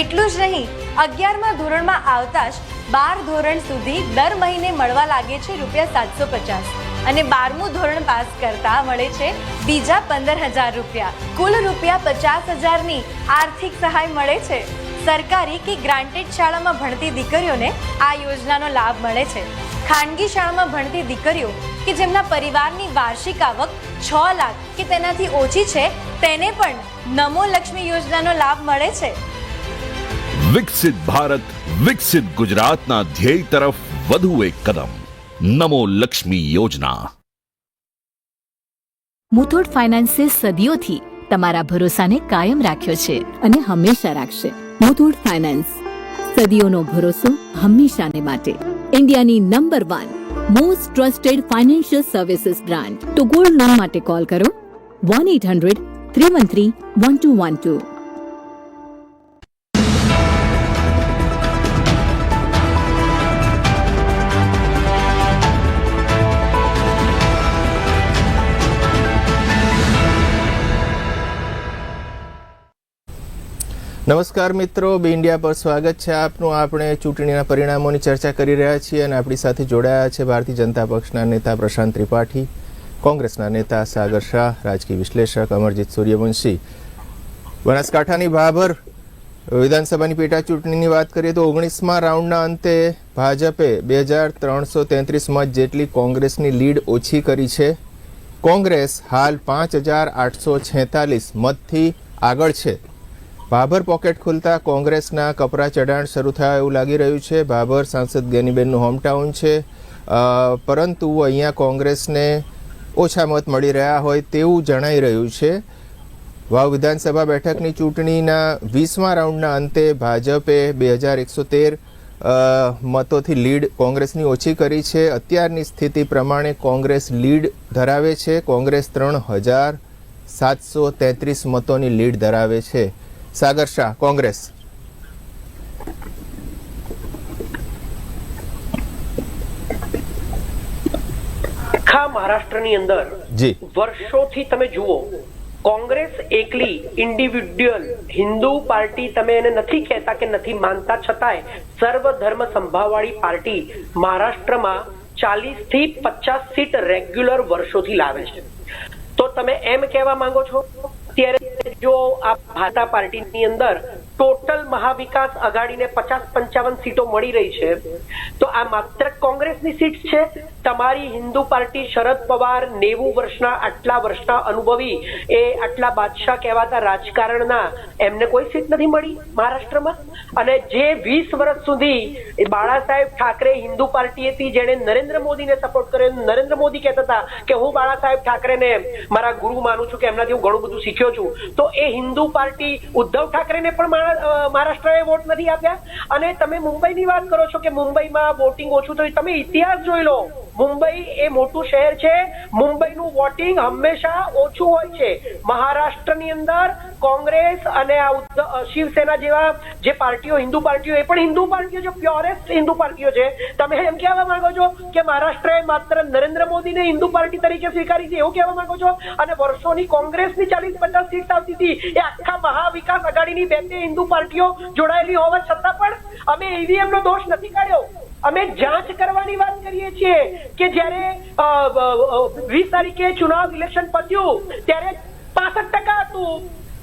એટલું જ નહીં, 11મા ધોરણમાં આવતા જ 12 ધોરણ સુધી દર મહિને મળવા લાગે છે ₹750 અને 12મું ધોરણ પાસ કરતા મળે છે બીજા 15,000 રૂપિયા. કુલ ₹50,000ની આર્થિક સહાય મળે છે. સરકારી કે ગ્રાન્ટેડ શાળામાં ભણતી દીકરીઓને આ યોજનાનો લાભ મળે છે. ખાનગી શાળામાં ભણતી દીકરીઓ કે જેમના પરિવારની વાર્ષિક આવક 6 લાખ કે તેનાથી ઓછી છે તેને પણ નમો લક્ષ્મી યોજનાનો લાભ મળે છે. વિકસિત ભારત વિકસિત ગુજરાતના ધ્યેય તરફ વધુ એક કદમ. નમો લક્ષ્મી યોજના. મુથુટ ફાઇનાન્સે સદીઓથી તમારા ભરોસાને કાયમ રાખ્યો છે અને હંમેશા રાખશે. મુથુટ ફાઇનાન્સ, સદીઓનો ભરોસો હંમેશાને માટે. ઇન્ડિયાની number 1 most trusted financial services brand. તો ગોલ્ડ લોન માટે કોલ કરો 1-800-313-1212. નમસ્કાર મિત્રો, બી ઇન્ડિયા પર સ્વાગત છે આપનું. આપણે ચૂંટણીના પરિણામોની ચર્ચા કરી રહ્યા છીએ અને આપણી સાથે જોડાયા છે ભારતીય જનતા પક્ષના નેતા પ્રશાંત ત્રિપાઠી, કોંગ્રેસના નેતા સાગર શાહ, રાજકીય વિશ્લેષક અમરજીત સૂર્યવંશી. બનાસકાંઠાની ભાભર વિધાનસભાની પેટા ચૂંટણીની વાત કરીએ તો 19મા રાઉન્ડના અંતે ભાજપે 2333 મત જેટલી કોંગ્રેસની લીડ ઓછી કરી છે. કોંગ્રેસ હાલ 5846 મતથી આગળ છે. ભાભર પોકેટ ખુલતા કોંગ્રેસના કપરા ચઢાણ શરૂ થયા એવું લાગી રહ્યું છે. ભાભર સાંસદ ગેનીબેનનું હોમટાઉન છે, પરંતુ અહીંયા કોંગ્રેસને ઓછા મત મળી રહ્યા હોય તેવું જણાઈ રહ્યું છે. વાવ વિધાનસભા બેઠકની ચૂંટણીના 20મા રાઉન્ડના અંતે ભાજપે 2113 મતોથી લીડ કોંગ્રેસની ઓછી કરી છે. અત્યારની સ્થિતિ પ્રમાણે કોંગ્રેસ લીડ ધરાવે છે. કોંગ્રેસ 3733 મતોની લીડ ધરાવે છે. સાગર શાહ, કોંગ્રેસ. આખા મહારાષ્ટ્રની અંદર જી વર્ષોથી તમે જુઓ, કોંગ્રેસ એકલી ઇન્ડિવિડ્યુઅલ હિન્દુ પાર્ટી તમે એને નથી કહેતા કે નથી માનતા, છતાંય સર્વ ધર્મ સંભાવવાળી પાર્ટી મહારાષ્ટ્રમાં 40 થી 50 સીટ રેગ્યુલર વર્ષોથી લાવે છે. તો તમે એમ કહેવા માંગો છો ત્યારે જો આ ભાજપા પાર્ટીની અંદર ટોટલ મહાવિકાસ અઘાડીને 50-55 સીટો મળી રહી છે, તો આ માત્ર કોંગ્રેસની સીટ છે? તમારી હિન્દુ પાર્ટી શરદ પવાર 90 વર્ષના આટલા વર્ષના અનુભવી એ આટલા બાદશાહ કહેવાતા રાજકારણના એમને કોઈ સીટ નથી મળી મહારાષ્ટ્રમાં? અને જે 20 વર્ષ સુધી બાળા સાહેબ ઠાકરે હિન્દુ પાર્ટી હતી, જેને નરેન્દ્ર મોદીને સપોર્ટ કર્યો, નરેન્દ્ર મોદી કહેતા હતા કે હું બાળા સાહેબ ઠાકરેને મારા ગુરુ માનું છું, કે એમનાથી હું ઘણું બધું શીખ્યો છું, તો એ હિન્દુ પાર્ટી ઉદ્ધવ ઠાકરેને પણ મહારાષ્ટ્રએ વોટ નથી આપ્યા. અને તમે મુંબઈની વાત કરો છો કે મુંબઈમાં વોટિંગ ઓછું થયું, તમે ઇતિહાસ જોઈ લો. મુંબઈ એ મોટું શહેર છે, મુંબઈનું વોટિંગ હંમેશા ઓછું હોય છે. મહારાષ્ટ્રની અંદર કોંગ્રેસ અને શિવસેના જેવા જે પાર્ટીઓ હિન્દુ પાર્ટીઓ, એ પણ હિન્દુ પાર્ટીઓ છે, પ્યોરેસ્ટ હિન્દુ પાર્ટીઓ છે. તમે એમ કહેવા માંગો છો કે મહારાષ્ટ્રએ માત્ર નરેન્દ્ર મોદીને હિન્દુ પાર્ટી તરીકે સ્વીકારી છે, એવું કહેવા માંગો છો? અને વર્ષોની કોંગ્રેસની 40-50 સીટ આવતી હતી, એ આખા મહાવિકાસ અઘાડીની 2 હિન્દુ પાર્ટીઓ જોડાયેલી હોવા છતાં પણ અમે ઈવીએમ નો દોષ નથી કાઢ્યો. અમે જાંચ કરવાની વાત કરીએ છીએ કે જ્યારે 20 તારીખે ચુનાવ ઇલેક્શન પત્યું ત્યારે 65% હતું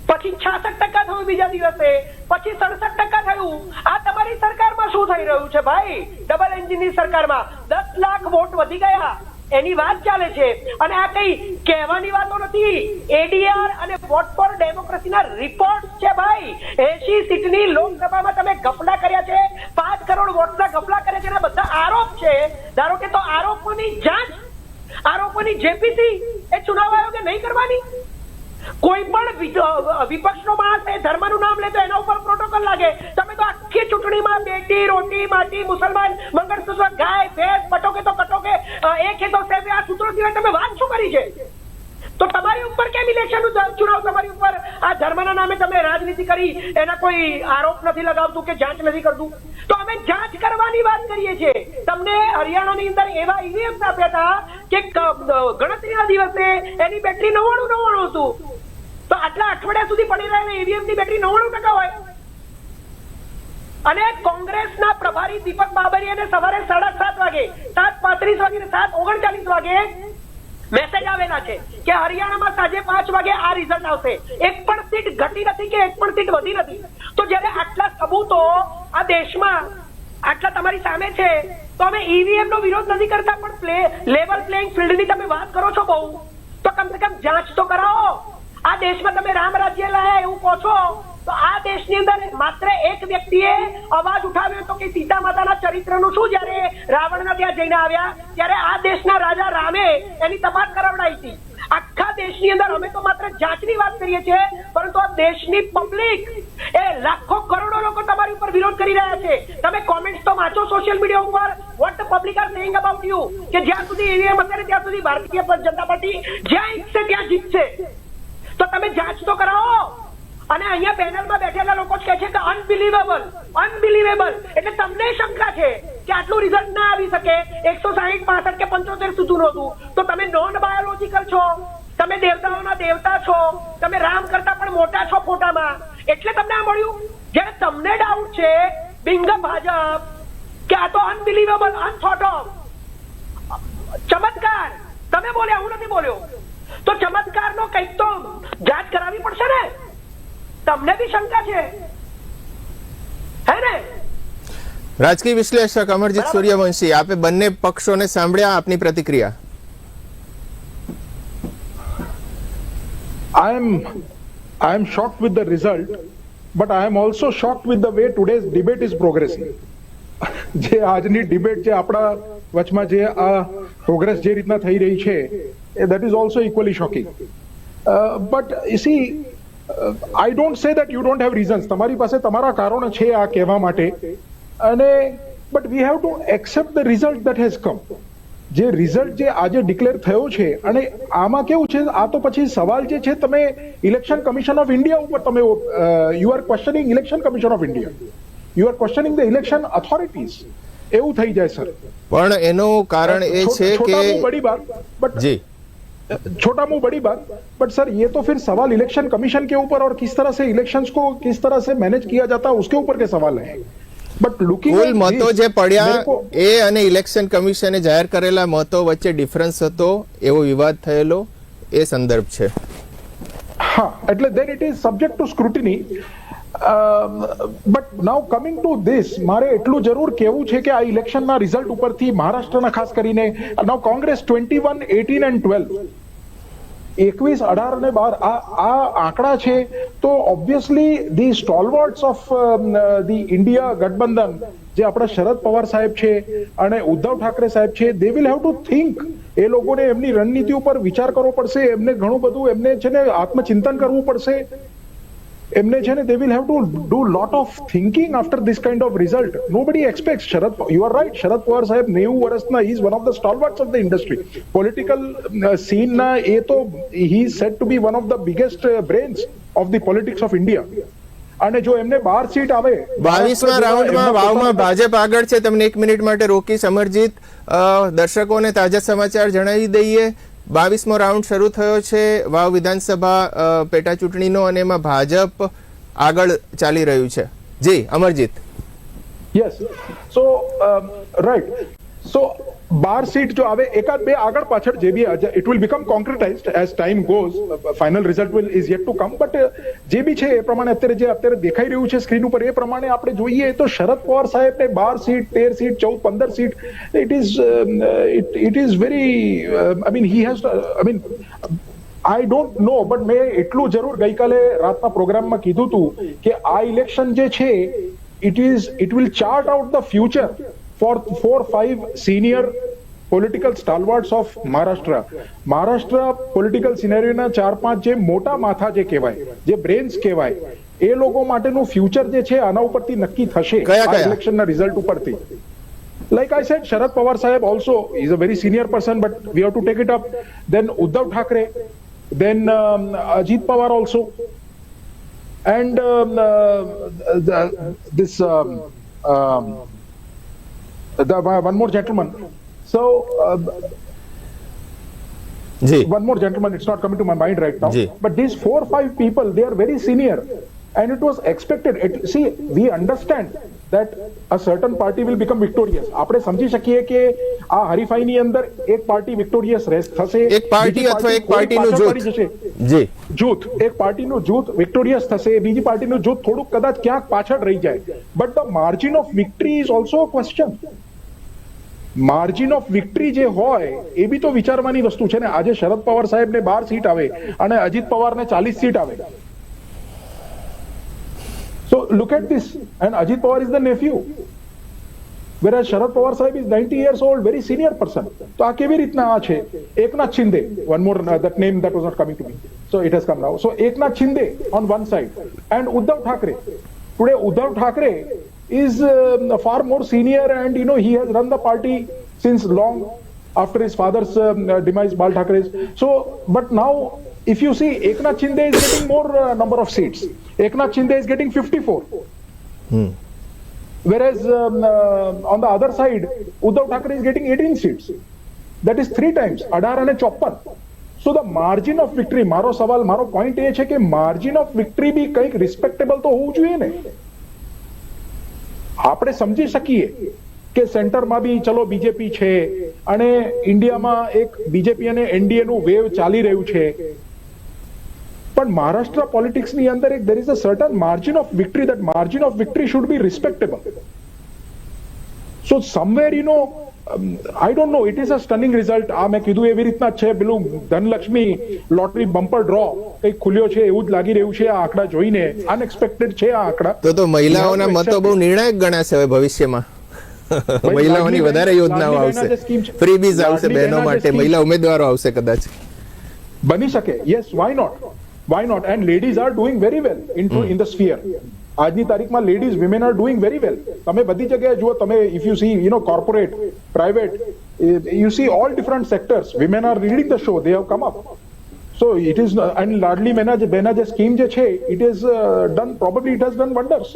પછી 66% થયું બીજા દિવસે, પછી 67% થયું. આ તમારી સરકારમાં શું થઈ રહ્યું છે ભાઈ? ડબલ એન્જિનની સરકારમાં 10 લાખ વોટ વધી ગયા એની વાત ચાલે છે. અને આ કઈ કહેવાની વાતો નથી. એડીઆર અને વોટ ફોર ડેમોક્રેસીના રિપોર્ટ છે ભાઈ. 80 સીટની લોકસભામાં તમે ગફલા કર્યા છે, 5 કરોડ વોટના ગફલા કર્યા છે, એના બધા આરોપ છે. ધારો કે તો આરોપોની જાંચ, આરોપોની જેપીસી એ ચુનાવ આયોગે નહીં કરવાની? કોઈ પણ વિપક્ષનો માણસ એ ધર્મનું નામ લે તો એના ઉપર પ્રોટોકોલ લાગે. તમે તો આખી ચૂંટણીમાં બેટી, રોટી, માટી, મુસલમાન, મંગળસૂત્ર, ગાય, ભેંસ, પટોકે તો કટોકે, એક હે તો સેવ, આ સૂત્રો સિવાય તમે વાત શું કરી છે? તો તમારી ઉપર કેમ ઇલેક્શન ચુનાવ, તમારી ઉપર આ ધર્મના નામે તમે રાજનીતિ કરી એના કોઈ આરોપ નથી લગાવતું કે જાંચ નથી કરતું? તો અમે જાંચ કરવાની વાત કરીએ છીએ. તમને હરિયાણાની અંદર એવા ઈવીએમ આપ્યા હતા કે ગણતરીના દિવસે એની બેટરી 99 હતું. તો આટલા અઠવાડિયા સુધી પડી રહેલી ઈવીએમ ની બેટરી 99% હોય. અને કોંગ્રેસના પ્રભારી દીપક બાબરિયાને સવારે 7:30 વાગે, 7:35 વાગે, 7:39 વાગે મેસેજ આવેલા છે કે હરિયાણામાં સાંજે 5 વાગે આ રિઝલ્ટ આવશે. એક પણ સીટ ઘટી નથી કે એક પણ સીટ વધી નથી. તો જ્યારે આટલા સબૂતો આ દેશમાં આટલા તમારી સામે છે તો અમે ઈવીએમ નો વિરોધ નથી કરતા, પણ લેવલ પ્લેઇંગ ફિલ્ડ ની તમે વાત કરો છો બહુ, તો કમ સે કમ જાંચ તો કરાવો. આ દેશમાં તમે રામ રાજ્ય લાયા એવું કહો છો, તો આ દેશની અંદર માત્ર એક વ્યક્તિએ અવાજ ઉઠાવ્યો હતો કે સીતા માતાના ચરિત્રનું શું? જ્યારે રાવણના ત્યાં જઈને આવ્યા ત્યારે આ દેશના રાજા રામે એની તપાસ કરાવડાવી હતી. આખા દેશની અંદર અમે તો માત્ર જાંચની વાત કરીએ છીએ, પરંતુ આ દેશની પબ્લિક એ લાખો કરોડો લોકો તમારી ઉપર વિરોધ કરી રહ્યા છે. તમે કોમેન્ટ્સ તો વાંચો સોશિયલ મીડિયા ઉપર, vote the public are saying about you, કે જ્યાં સુધી ઈવીએમ હશે ને ત્યાં સુધી ભારતીય જનતા પાર્ટી જ્યાં ઈચ્છે ત્યાં જીતશે. તો તમે જાંચ તો કરાવો. અને અહીંયા પેનલમાં બેઠેલા લોકો કહે છે કે અનબિલીવેબલ, અનબિલીવેબલ. એટલે તમને શંકા છે કે આટલું રિઝલ્ટ ના આવી શકે, 160, 65 કે 75 સુધીનું હતું. તો તમે નોન બાયોલોજીકલ છો, તમે દેવતાઓના દેવતા છો, તમે રામ કરતા પણ મોટા છો ફોટામાં, એટલે તમને આ મળ્યું. જ્યારે તમને ડાઉટ છે બિંગ ભાજપ કે આ તો અનબિલીવેબલ, અનથોટ ઓફ, ચમત્કાર, તમે બોલ્યા, હું નથી બોલ્યો. તો ચમત્કારનો કંઈક તો જાંચ કરાવવી પડશે ને. તમને બી શંકા છે હે ને? રાજકીય વિશ્લેષક અમરજીત સૂર્યવંશી, આપે બંને પક્ષોને સાંભળ્યા, આપની પ્રતિક્રિયા? I am shocked with the result, but I am also shocked with the way today's debate is progressing. જે આજની ડિબેટ જે આપણા વચમાં જે આ પ્રોગ્રેસ જે રીતના થઈ રહી છે, that is also equally shocking. But you see, I don't say that you don't have reasons. તમારી પાસે તમારા કારણો છે આ કહેવા માટે, અને but we have to accept the result that has come. જે રિઝલ્ટ જે આજે ડિક્લેર થયો છે, અને આમાં કેવું છે, આ તો પછી સવાલ જે છે, તમે ઇલેક્શન કમિશન ઓફ ઇન્ડિયા ઉપર તમે you are questioning election commission of India, you are questioning the election authorities, એવું થઈ જાય સર. પણ એનું કારણ એ છે કે બડી બાત, બટ જી छोटा मुंह बड़ी बात, बट सर ये तो फिर सवाल इलेक्शन कमीशन के ऊपर और किस तरह से इलेक्शंस को किस तरह से मैनेज किया जाता है उसके ऊपर के सवाल है. बट लुकिंग કુલ મતો જે પડ્યા એ અને ઇલેક્શન કમિશને જાહેર કરેલા મતો વચ્ચે ડિફરન્સ હતો, એવો વિવાદ થયેલો, એ સંદર્ભ છે. હા, એટલે then it is subject to scrutiny. But now coming to this, મારે એટલું જરૂર કહેવું છે કે આ ઇલેક્શનના રિઝલ્ટ ઉપરથી મહારાષ્ટ્રના ખાસ કરીને નાઉ કોંગ્રેસ 21, 18 and 12, 21, 18 અને 12 આ આંકડા છે. તો obviously the stalwarts of the India ગઠબંધન, જે આપણા શરદ પવાર સાહેબ છે અને ઉદ્ધવ ઠાકરે સાહેબ છે, they will have to think. એ લોકોને એમની રણનીતિ ઉપર વિચાર કરવો પડશે, એમને ઘણું બધું એમને છે ને આત્મચિંતન કરવું પડશે. એમને છે ને they will have to do lot of thinking after this kind of result. Nobody expects you are right, Sharad Pawar sahab 90 વર્ષના, he is one of the stalwarts of the industry, political scene na. એ તો he is said to be one of the biggest brains of the politics of India. અને જો એમને 12 seat આવે, 22મા રાઉન્ડમાં વાવમાં ભાજપ આગળ છે. તમને 1 મિનિટ માટે રોકીશ અમરજીત. દર્શકોને તાજા સમાચાર જણાવી દઈએ. 22મો રાઉન્ડ શરૂ થયો છે વાવ વિધાનસભા પેટા ચૂંટણીનો, અને એમાં ભાજપ આગળ ચાલી રહ્યું છે. જી Amarjeet. Yes, so right, so 12 seat જો આવે, એકાદ બે આગળ પાછળ જે બી, it will become concretized as time goes, final result will is yet to come, but જે બી છે એ પ્રમાણે અત્યારે દેખાઈ રહ્યું છે સ્ક્રીન ઉપર, એ પ્રમાણે આપણે જોઈએ તો શરદ પવાર સાહેબને 12 seat, 13 seat, 14, 15 seat, it is very, I mean he has, I mean I don't know, but મેં એટલું જરૂર ગઈકાલે રાતના પ્રોગ્રામમાં કીધું હતું કે આ ઇલેક્શન જે છે it will chart out the future for 4-5 senior political stalwarts of Maharashtra political સિનેરિયોના 4-5 જે મોટા માથા જે કહેવાય, જે બ્રેન્સ કહેવાય, એ લોકો માટેનું ફ્યુચર જે છે આના ઉપરથી નક્કી થશે આ ઇલેક્શનના રિઝલ્ટ ઉપરથી. Like I said, Sharad Pawar Sahib also is a very senior person, but we have to take it up. Then Uddhav Thackeray, then Ajit Pawar also, and one more gentleman. So one more gentleman, it's not coming to my mind right now. But these 4-5 people, they are very senior, and it was expected. See, we understand that a certain party will become victorious. આપણે સમજી શકીએ કે આ હરીફાઈની અંદર એક party વિક્ટોરિયસ થશે, એક party અથવા એક પાર્ટીનું જૂથ, એક પાર્ટીનું જૂથ વિક્ટોરિયસ થશે, બીજી પાર્ટીનું જૂથ થોડુંક કદાચ ક્યાંક પાછળ રહી જાય. But the margin of victory is also a question. Margin of victory જે હોય એ બી તો વિચારવાની વસ્તુ છે ને. આજે શરદ પવાર સાહેબને 12 સીટ આવે અને અજીત પવારને 40 સીટ આવે. So look at this, and Ajit Pawar is the nephew, whereas Sharad Pawar Sahib is 90 years old, very senior person. So આ કેવી રીતના આ છે? Eknath Shinde, one more, that name that was not coming to me, so it has come now. So Eknath Shinde on one side, and Uddhav Thackeray. Today Uddhav Thackeray is far more senior, and you know he has run the party since long after his father's demise, Bal Thackeray's. So but now if you see, Eknath Shinde is getting more number of seats. Eknath Shinde is getting 54. Whereas on the other side, Uddhav Thackeray is getting 18 seats. That is 3 times. 18 અને 54. So the margin of victory, મારો સવાલ, મારો point એ છે કે margin of victory બી કંઈક respectable તો હોવું જોઈએ ને. આપણે સમજી શકીએ કે સેન્ટરમાં બી ચલો બીજેપી છે અને ઇન્ડિયામાં એક બીજેપી અને એનડીએ નું વેવ ચાલી રહ્યું છે, પણ મહારાષ્ટ્ર પોલિટિક્સની અંદર એક there is a certain margin of victory. That margin of victory should be respectable. So somewhere, you know, I don't know, it is a stunning result. આ મેં કીધું એવી રીતના છે, પેલું ધનલક્ષ્મી લોટરી બમ્પર ડ્રો કંઈક ખુલ્યો છે એવું જ લાગી રહ્યું છે આ આંકડા જોઈને. અનએક્સપેક્ટેડ છે આ આંકડા. તો મહિલાઓના મતો બહુ નિર્ણાયક ગણાશે હવે ભવિષ્યમાં. મહિલાઓની વધારે યોજનાઓ આવશે, ફ્રીબીઝ આવશે બહેનો માટે, મહિલા ઉમેદવારો આવશે કદાચ. બની શકે. Yes, why not. And ladies are doing very well in the sphere. આજની તારીખમાં ladies, women are doing very well. તમે બધી જગ્યાએ જુઓ, તમે if you see, you know, corporate, private, you see all different sectors, women are leading the show. They have come up. So it is, and Ladli Behna જે scheme જે છે, it is done, probably it has done wonders.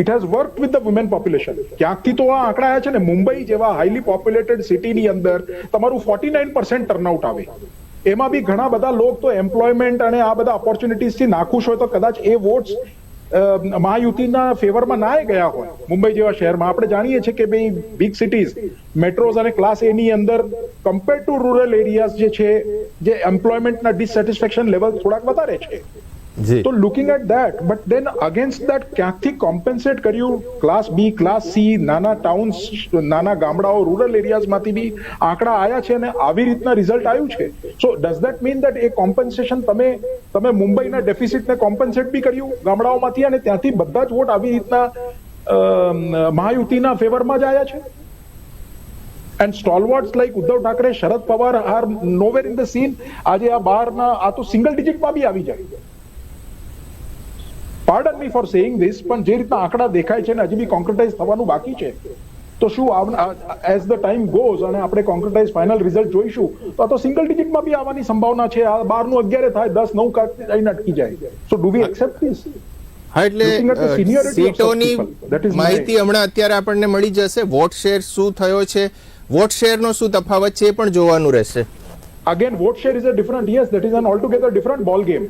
It has worked with the woman population. ક્યાંકથી તો આ આંકડા આવ્યા છે ને. મુંબઈ જેવા હાઈલી પોપ્યુલેટેડ સિટીની અંદર તમારું 49% ટર્નઆઉટ આવે. એમાં બી ઘણા બધા લોક તો એમ્પ્લોયમેન્ટ અને આ બધા ઓપોર્ચ્યુનિટીઝથી નાખુશ હોય તો કદાચ એ વોટ્સ મહાયુતિના ફેવરમાં ના ગયા હોય. મુંબઈ જેવા શહેરમાં આપણે જાણીએ છીએ કે ભાઈ બિગ સિટીઝ, મેટ્રોઝ અને ક્લાસ એની અંદર કમ્પેર ટુ રૂરલ એરિયાઝ જે છે, જે એમ્પ્લોયમેન્ટના ડિસસેટિસ્ફેક્શન લેવલ થોડાક વધારે છે. તો looking at that, but then against that ક્યાંકથી કોમ્પેન્સેટ કર્યું ક્લાસ બી, ક્લાસ સી, નાના ટાઉન્સ, નાના ગામડાઓ, રૂરલ એરિયાઝમાંથી બી આંકડા આવ્યા છે અને આવી રીતના રિઝલ્ટ આવ્યું છે. So does that mean that a compensation તમે મુંબઈના ડેફિસિટને કોમ્પન્સેટ બી કર્યું ગામડાઓમાંથી, અને ત્યાંથી બધા જ વોટ આવી રીતના મહાયુતિના ફેવરમાં જ આવ્યા છે? And stalwarts like Uddhav Thackeray, Sharad Pawar are nowhere in the scene. આજે આ બહારના આ તો સિંગલ ડિજિટમાં બી આવી જાય. Pardon me for saying this, પણ જે રીતના આંકડા દેખાય છે ને હજી બી કોન્ક્રેટાઇઝ થવાનું બાકી છે, તો શું એઝ ધ ટાઈમ ગોઝ અને આપણે કોન્ક્રેટાઇઝ ફાઇનલ રિઝલ્ટ જોઈશું તો આ તો સિંગલ ડિજિટમાં બી આવવાની સંભાવના છે. આ 12 નું 11 થાય, 10 9 આવીને અટકી જાય. સો ડુ વી એક્સેપ્ટ ધીસ? હા, એટલે સીટોની માહિતી હમણાં અત્યારે આપણને મળી જશે. વોટ શેર શું થયો છે, વોટ શેરનો શું તફાવત છે એ પણ જોવાનું રહેશે. Again vote share is a different, yes, that is an altogether different ball game.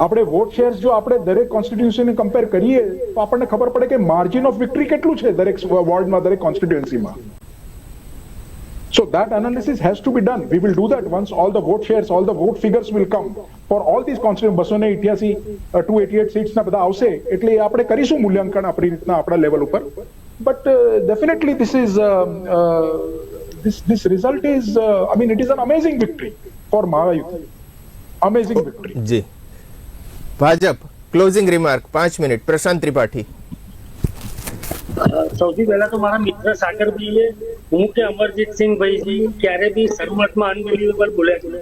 આપણે વોટ શેર્સ જો આપણે દરેક કોન્સ્ટિટ્યુન્સીને કમ્પેર કરીએ તો આપણને ખબર પડે કે માર્જિન ઓફ વિક્ટરી કેટલું છે દરેક વોર્ડમાં, દરેક કોન્સ્ટિટ્યુન્સીમાં. So that analysis has to be done. We will do that once all the vote shares, all the vote figures will come for all these constituents. 288 seats ના બધા આવશે એટલે આપણે કરીશું મૂલ્યાંકન આપણી રીતના આપણા લેવલ ઉપર. But definitely this result is, I mean, it is an amazing victory for Mahayuti. Amazing victory. જી Bhajpa closing remark 5 minute. Prashant Tripathi. સૌથી પહેલા તો મારા મિત્ર સાગરભાઈએ હું કે અમરજીતસિંહભાઈજી ક્યારે બી શરૂઆતમાં અનબિલીવેબલ બોલ્યા છે,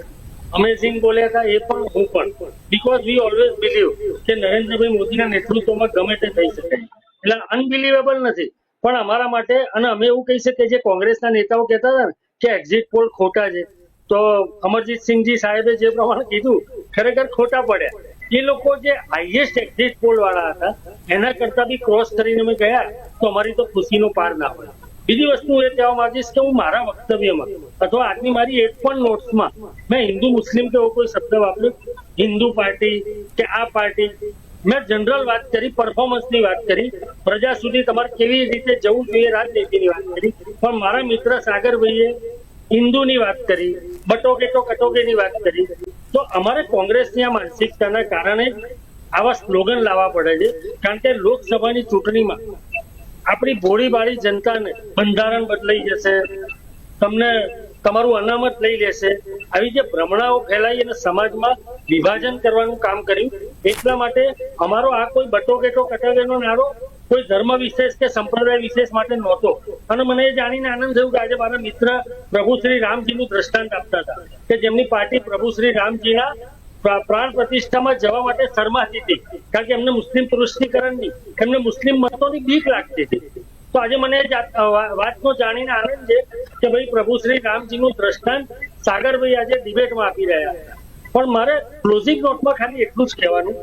અમેઝિંગ બોલ્યા હતા, એ પણ હું પણ, બીકોઝ વી ઓલવેઝ બિલીવ કે નરેન્દ્રભાઈ મોદીના નેતૃત્વમાં ગમે તે થઈ શકે, એટલે અનબિલીવેબલ નથી. પણ અમારા માટે, અને અમે એવું કહી શકીએ, જે કોંગ્રેસના નેતાઓ કહેતા હતા ને કે એક્ઝિટ પોલ ખોટા છે, તો અમરજીતસિંહજી સાહેબે જે પ્રમાણે કીધું ખરેખર ખોટા પડ્યા. એ લોકો જે હાઈએસ્ટ એક્ઝિટ પોલ વાળા હતા એના કરતા બી ક્રોસ કરીને અમે ગયા તો અમારી તો ખુશીનો પાર ના હોય. બીજી વસ્તુ એ કહેવા માંગીશ કે હું મારા વક્તવ્યમાં અથવા આજની મારી એક પણ નોટ્સમાં મેં હિન્દુ મુસ્લિમ કે એવો કોઈ શબ્દ વાપર્યો, હિન્દુ પાર્ટી કે આ પાર્ટી, મેં જનરલ વાત કરી, પરફોર્મન્સની વાત કરી, પ્રજા સુધી તમારે કેવી રીતે જવું જોઈએ રાજનીતિની વાત કરી. પણ મારા મિત્ર સાગરભાઈએ હિન્દુની વાત કરી, બટોકે તો કટોકેની વાત કરી. તો અમારે કોંગ્રેસની આ માનસિકતાના કારણે આવા સ્લોગન લાવવા પડે છે, કારણ કે લોકસભાની ચૂંટણીમાં આપણી ભોળીભાળી જનતાને બંધારણ બદલાઈ જશે, તમને તમારું અનામત લઈ લેશે, આવી જે ભ્રમણાઓ ફેલાઈ અને સમાજમાં વિભાજન કરવાનું કામ કર્યું. એટલા માટે અમારો આ કોઈ બટોકેટો કટોકેનો નારો કોઈ ધર્મ વિશેષ કે સંપ્રદાય વિશેષ માટે નહોતો. અને મને એ જાણીને આનંદ થયો કે આજે મારા મિત્ર પ્રભુ શ્રી રામજીનું દ્રષ્ટાંત આપતા હતા કે જેમની પાર્ટી પ્રભુ શ્રી રામજીના પ્રાણ પ્રતિષ્ઠામાં જવા માટે શરમાતી હતી, કારણ કે એમને મુસ્લિમ તુષ્ટિકરણની, એમને મુસ્લિમ મતોની બીક લાગતી હતી. તો આજે મને વાતનો જાણીને આનંદ છે કે ભાઈ પ્રભુ શ્રી રામજીનું દ્રષ્ટાંત સાગરભાઈ આજે ડિબેટમાં આપી રહ્યા હતા. પણ મારે ક્લોઝિંગ નોટમાં ખાલી એટલું જ કહેવાનું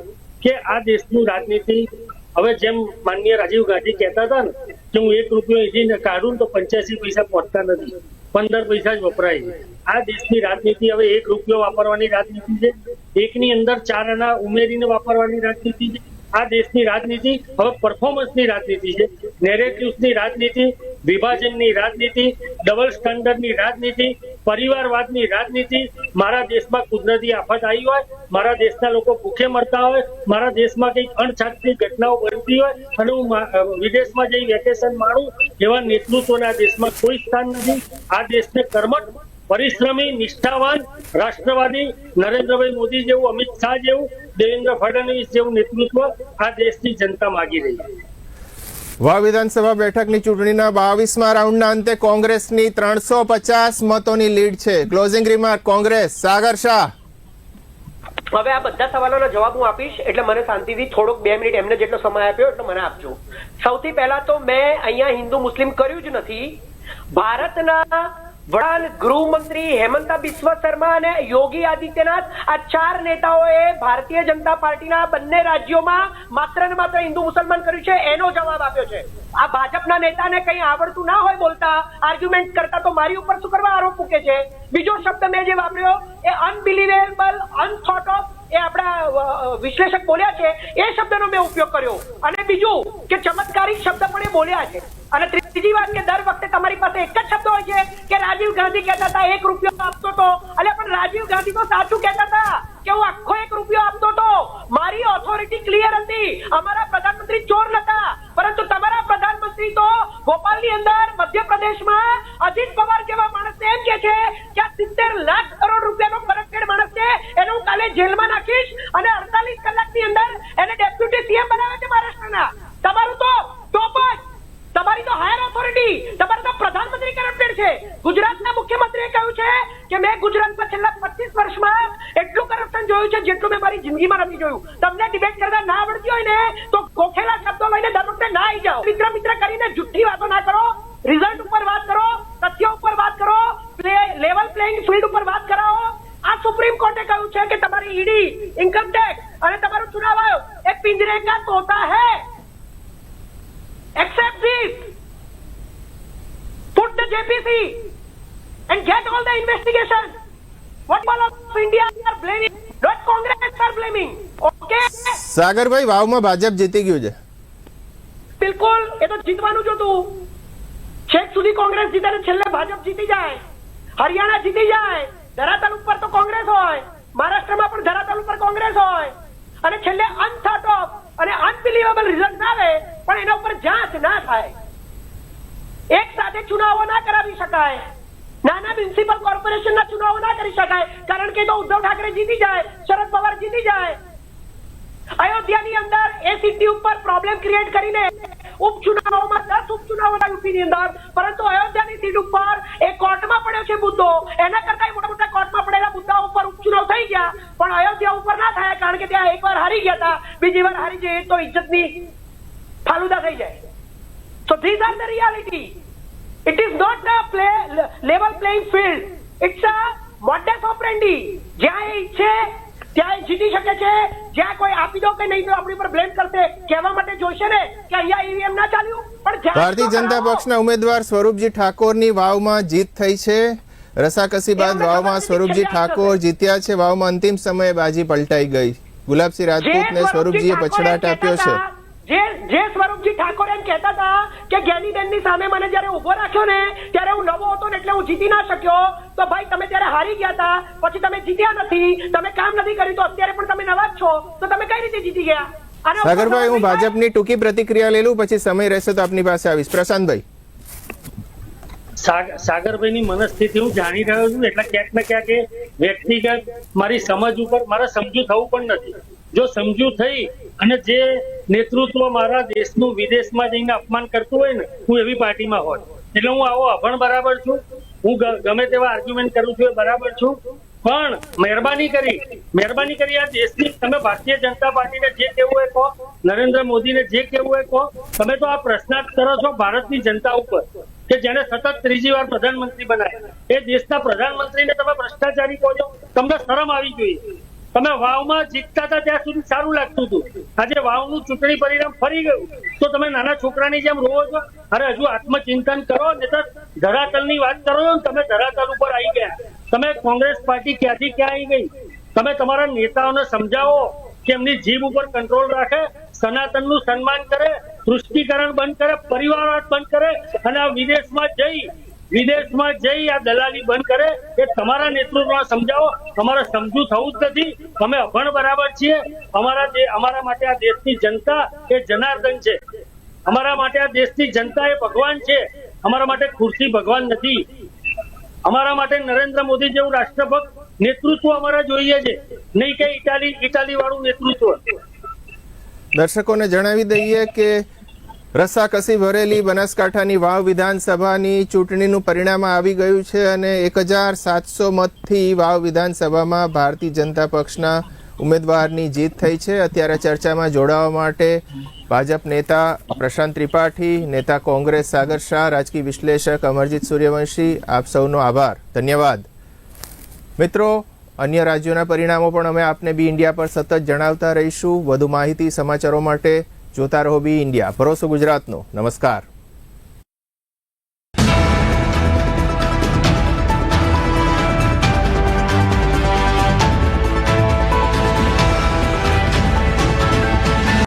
કે આ દેશની રાજનીતિ હવે જેમ માનનીય રાજીવ ગાંધી કહેતા હતા ને કે હું 1 રૂપિયો અહીંથી કાઢું તો 85 પૈસા પહોંચતા નથી, 15 પૈસા જ વપરાય છે. આ દેશની રાજનીતિ હવે 1 રૂપિયો વાપરવાની રાજનીતિ છે, એકની અંદર 4 આના ઉમેરીને વાપરવાની રાજનીતિ છે. આ દેશની રાજનીતિ હવે પરફોર્મન્સની રાજનીતિ છે, નેરેટિવ્સની રાજનીતિ, વિભાજનની રાજનીતિ, ડબલ સ્ટાન્ડર્ડની રાજનીતિ, પરિવારવાદની રાજનીતિ. મારા દેશમાં કુદરતી આફત આવી હોય, મારા દેશના લોકો ભૂખે મરતા હોય, મારા દેશમાં કંઈક અણછાતી ઘટનાઓ બનતી હોય અને હું વિદેશમાં જઈ વેકેશન માણું, એવા નેતૃત્વના દેશમાં કોઈ સ્થાન નથી. આ દેશને કર્મઠ, પરિશ્રમી, નિષ્ઠાવાન, રાષ્ટ્રવાદી નરેન્દ્રભાઈ મોદી જેવું, અમિત શાહ જેવું, દેવેન્દ્ર ફડણવીસ જેવું નેતૃત્વ આ દેશની જનતા માંગી રહી છે. વાવ વિધાનસભા બેઠકની ચૂંટણીના 22મા રાઉન્ડના અંતે કોંગ્રેસની 350 મતોની લીડ છે. ક્લોઝિંગ રિમાર્ક કોંગ્રેસ, સાગર શાહ. હવે આ બધા સવાલોનો જવાબ હું આપીશ, એટલે મને શાંતિથી થોડોક 2 મિનિટ એમને જેટલો સમય આપ્યો એટલે મને આપજો. સૌથી પહેલા તો મેં અહીંયા હિન્દુ મુસ્લિમ કર્યું જ નથી. ભારતના વડા ગૃહમંત્રી હેમંતા બિસ્વ શર્મા અને યોગી આદિત્યનાથ, આ 4 નેતાઓએ ભારતીય જનતા પાર્ટીના બંને રાજ્યોમાં માત્ર ને માત્ર હિન્દુ મુસલમાન કર્યું છે એનો જવાબ આપ્યો છે. આ ભાજપના નેતાને કઈ આવડતું ના હોય બોલતા, આર્ગ્યુમેન્ટ કરતા, તો મારી ઉપર શું કરવા આરોપ મૂકે છે? બીજો શબ્દ મેં જે વાપર્યો એ અનબિલીવેબલ, અનથોટ ઓફ, એ આપણા વિશ્લેષક બોલ્યા છે એ શબ્દનો મેં ઉપયોગ કર્યો. અને બીજું કે ચમત્કારિક શબ્દ પણ એ બોલ્યા છે. અને ત્રીજી વાત કે દર વખતે તમારી પાસે એક જ શબ્દ હોય છે કે રાજીવ ગાંધી કહેતા હતા 1 રૂપિયો આપતો તો. અલ્યા પણ રાજીવ ગાંધી તો સાચું કહેતા હતા કે હું આખો 1 રૂપિયો આપતો તો, મારી ઓથોરિટી ક્લિયર હતી, અમારા પ્રધાનમંત્રી ચોર નતા. પરંતુ તમારા પ્રધાનમંત્રી તો ભોપાલની અંદર મધ્યપ્રદેશમાં અજીત પવાર જેવા માણસને એમ કે છે કે 70 લાખ કરોડ રૂપિયાનો કરપ્ટેડ માણસ છે, એને હું કાલે જેલમાં નાખીશ અને 48 કલાકની અંદર એને ડેપ્યુટી સીએમ બનાવે છે મહારાષ્ટ્રના. તમારું તો ટોપ જ, તમારી તો હાયર ઓથોરિટી, તમારા તો પ્રધાનમંત્રી કરપ્ટેડ છે. ગુજરાતના મુખ્યમંત્રીએ કહ્યું છે કે મેં ગુજરાતમાં છેલ્લા 25 વર્ષમાં એટલું કરપ્શન જોયું છે જેટલું મેં મારી જિંદગીમાં નથી જોયું. તમને ડિબેટ કરતા ના આવડતી હોય ને તો ગોખેલા શબ્દો લઈને દર વખતે ના આવી જાઓ. મિત્ર કરીને જુઠ્ઠી વાતો ના કરો, રિઝલ્ટ ઉપર વાત કરો, તથ્યો ઉપર વાત કરો, લેવલ પ્લેઇંગ ફિલ્ડ ઉપર વાત કરાવો. આ સુપ્રીમ કોર્ટે કહ્યું છે કે તમારી ઈડી, ઇન્કમ ટેક્સ અને તમારો ચુનાવ આયોગ એક પિંજરે કા તોતા હૈ. Accept this. Put the JPC and get all the investigation. What all of India are blaming, not Congress are blaming. Okay? સાગરભાઈ, વાવમાં ભાજપ જીતી ગયું છે. બિલકુલ, એ તો જીતવાનું જ હતું. છેક સુધી કોંગ્રેસ જીતે ને છેલ્લે ભાજપ જીતી જાય. હરિયાણા જીતી જાય, ધરાતલ ઉપર તો કોંગ્રેસ હોય, મહારાષ્ટ્રમાં પણ ધરાતલ ઉપર કોંગ્રેસ હોય, અને છેલ્લે અનથોટ ઓફ અને અનબિલીવેબલ રિઝલ્ટ આવે પણ એના ઉપર જાંચ ના થાય. એક સાથે ચુનાવો ના કરાવી શકાય, નાના મ્યુનિસિપલ કોર્પોરેશનના ચુનાવો ના કરી શકાય, કારણ કે તો ઉદ્ધવ ઠાકરે જીતી જાય, શરદ પવાર જીતી જાય. અયોધ્યાની અંદર એ સીટી ઉપર પ્રોબ્લેમ ક્રિએટ કરીને ઉપચુનાવોમાં 10 ઉપચુનાવો યુપીની અંદર, પરંતુ અયોધ્યાની સીટ ઉપર એ કોર્ટમાં પડ્યો છે મુદ્દો, એના કરતા મોટા મોટા કોર્ટમાં પડેલા મુદ્દાઓ ઉપર ઉપચુનાવ થઈ ગયા, પણ અયોધ્યા ઉપર ના થયા, કારણ કે ત્યાં એકવાર હારી ગયા હતા, બીજી વાર હારી જઈએ તો ઇજ્જતની ફાલુદા થઈ જાય. So these are the reality. It is not a level playing field. It's a modus operandi. જ્યાં એ ઈચ્છે ત્યાં જીતી શકે છે, જ્યાં કોઈ આપી દો કે નહીં તો આપણી પર બ્લેમ કરશે, કહેવા માટે જોઈશે ને કે અહીંયા ઈવીએમ ના ચાલ્યું. પણ ભારતીય જનતા પક્ષના ઉમેદવાર સ્વરૂપજી ઠાકોરની વાવમાં જીત થઈ છે. રસાકસી બાદ વાવમાં સ્વરૂપજી ઠાકોર જીત્યા છે. વાવમાં અંતિમ સમયે બાજી પલટાઈ ગઈ. ગુલાબસિંહ રાજપૂતને સ્વરૂપજીએ પછડાટ આપ્યો છે. જે સ્વરૂપજી ઠાકોર એમ કહેતા હતા કે જ્ઞાનીબેનની સામે મને જયારે ઉભો રાખ્યો ને ત્યારે હું નવો હતો ને એટલે હું જીતી ના શક્યો, તો ભાઈ તમે ત્યારે હારી ગયા હતા, પછી તમે જીત્યા નથી, તમે કામ નથી કર્યું, તો અત્યારે પણ તમે નવા જ છો, તો તમે કઈ રીતે જીતી ગયા? સાગરભાઈ, હું ભાજપની ટૂંકી પ્રતિક્રિયા લઈ લઉં, પછી સમય રહેશે તો આપની પાસે આવીશ. પ્રશાંતભાઈ. સાગરભાઈની મનસ્થિતિ હું જાણી રહ્યો છું, એટલે ક્યાંક ને ક્યાંક વ્યક્તિગત મારી સમજ ઉપર મારે સમજુ થવું પણ નથી. જો સમજુ થઈ અને જે નેતૃત્વ મારા દેશનું વિદેશમાં જઈને અપમાન કરતું હોય ને, હું એવી પાર્ટીમાં હોત, એટલે હું આવો અભણ બરાબર છું, હું ગમે તેવા આર્ગ્યુમેન્ટ કરું છું એ બરાબર છું, પણ મહેરબાની કરી આ દેશની તમે ભારતીય જનતા પાર્ટીને જે કહેવું હોય કહો, નરેન્દ્ર મોદીને જે કહેવું હોય કહો. તમે તો આ પ્રશ્નાર્થ કરો છો ભારતની જનતા ઉપર કે જેને સતત 3જી વાર પ્રધાનમંત્રી બનાવ્યા, એ દેશના પ્રધાનમંત્રીને તમે ભ્રષ્ટાચારી કહો છો. તમને શરમ આવી જોઈએ. તમે વાવમાં જીતતા હતા ત્યાં સુધી સારું લાગતું હતું, આજે વાવનું ચૂંટણી પરિણામ ફરી ગયું તો તમે નાના છોકરાની જેમ રોવો છો. અરે હજુ આત્મચિંતન કરો, નહીતર ધરાતલની વાત કરો ને, તમે ધરાતલ ઉપર આવી ગયા. તમે કોંગ્રેસ પાર્ટી ક્યાંથી ક્યાં આવી ગઈ? તમે તમારા નેતાઓને સમજાવો કે એમની જીભ ઉપર કંટ્રોલ રાખે, સનાતનનું સન્માન કરે, તૃષ્ટિકરણ બંધ કરે, પરિવારવાદ બંધ કરે, અને આ વિદેશમાં જઈ આ દલાલી બંધ કરે. એ તમારા નેતૃત્વમાં સમજાવો. અમારે સમજુ થવું જ નથી. અમે અભણ બરાબર છીએ. અમારા માટે આ દેશની જનતા એ જનાર્દન છે. અમારા માટે આ દેશની જનતા એ ભગવાન છે. અમારા માટે ખુરશી ભગવાન નથી. અમારા માટે નરેન્દ્ર મોદી જેવું રાષ્ટ્રભક્ત નેતૃત્વ અમારે જોઈએ છે, નહીં કે ઇટાલી વાળું નેતૃત્વ. દર્શકોને જણાવી દઈએ કે રસાકસી ભરેલી બનાસકાંઠાની વાવ વિધાનસભાની ચૂંટણીનું પરિણામ આવી ગયું છે અને 1700 મતથી વાવ વિધાનસભામાં ભારતીય જનતા પક્ષના ઉમેદવારની જીત થઈ છે. અત્યારે ચર્ચામાં જોડાવા માટે ભાજપ નેતા પ્રશાંત ત્રિપાઠી, નેતા કોંગ્રેસ સાગર શાહ, રાજકીય વિશ્લેષક અમરજીત સૂર્યવંશી, આપ સૌનો આભાર, ધન્યવાદ. મિત્રો, અન્ય રાજ્યોના પરિણામો પણ અમે આપને બી ઇન્ડિયા પર સતત જણાવતા રહીશું. વધુ માહિતી સમાચારો માટે જોતા રહો બી ઇન્ડિયા, ભરોસો ગુજરાતનો. નમસ્કાર.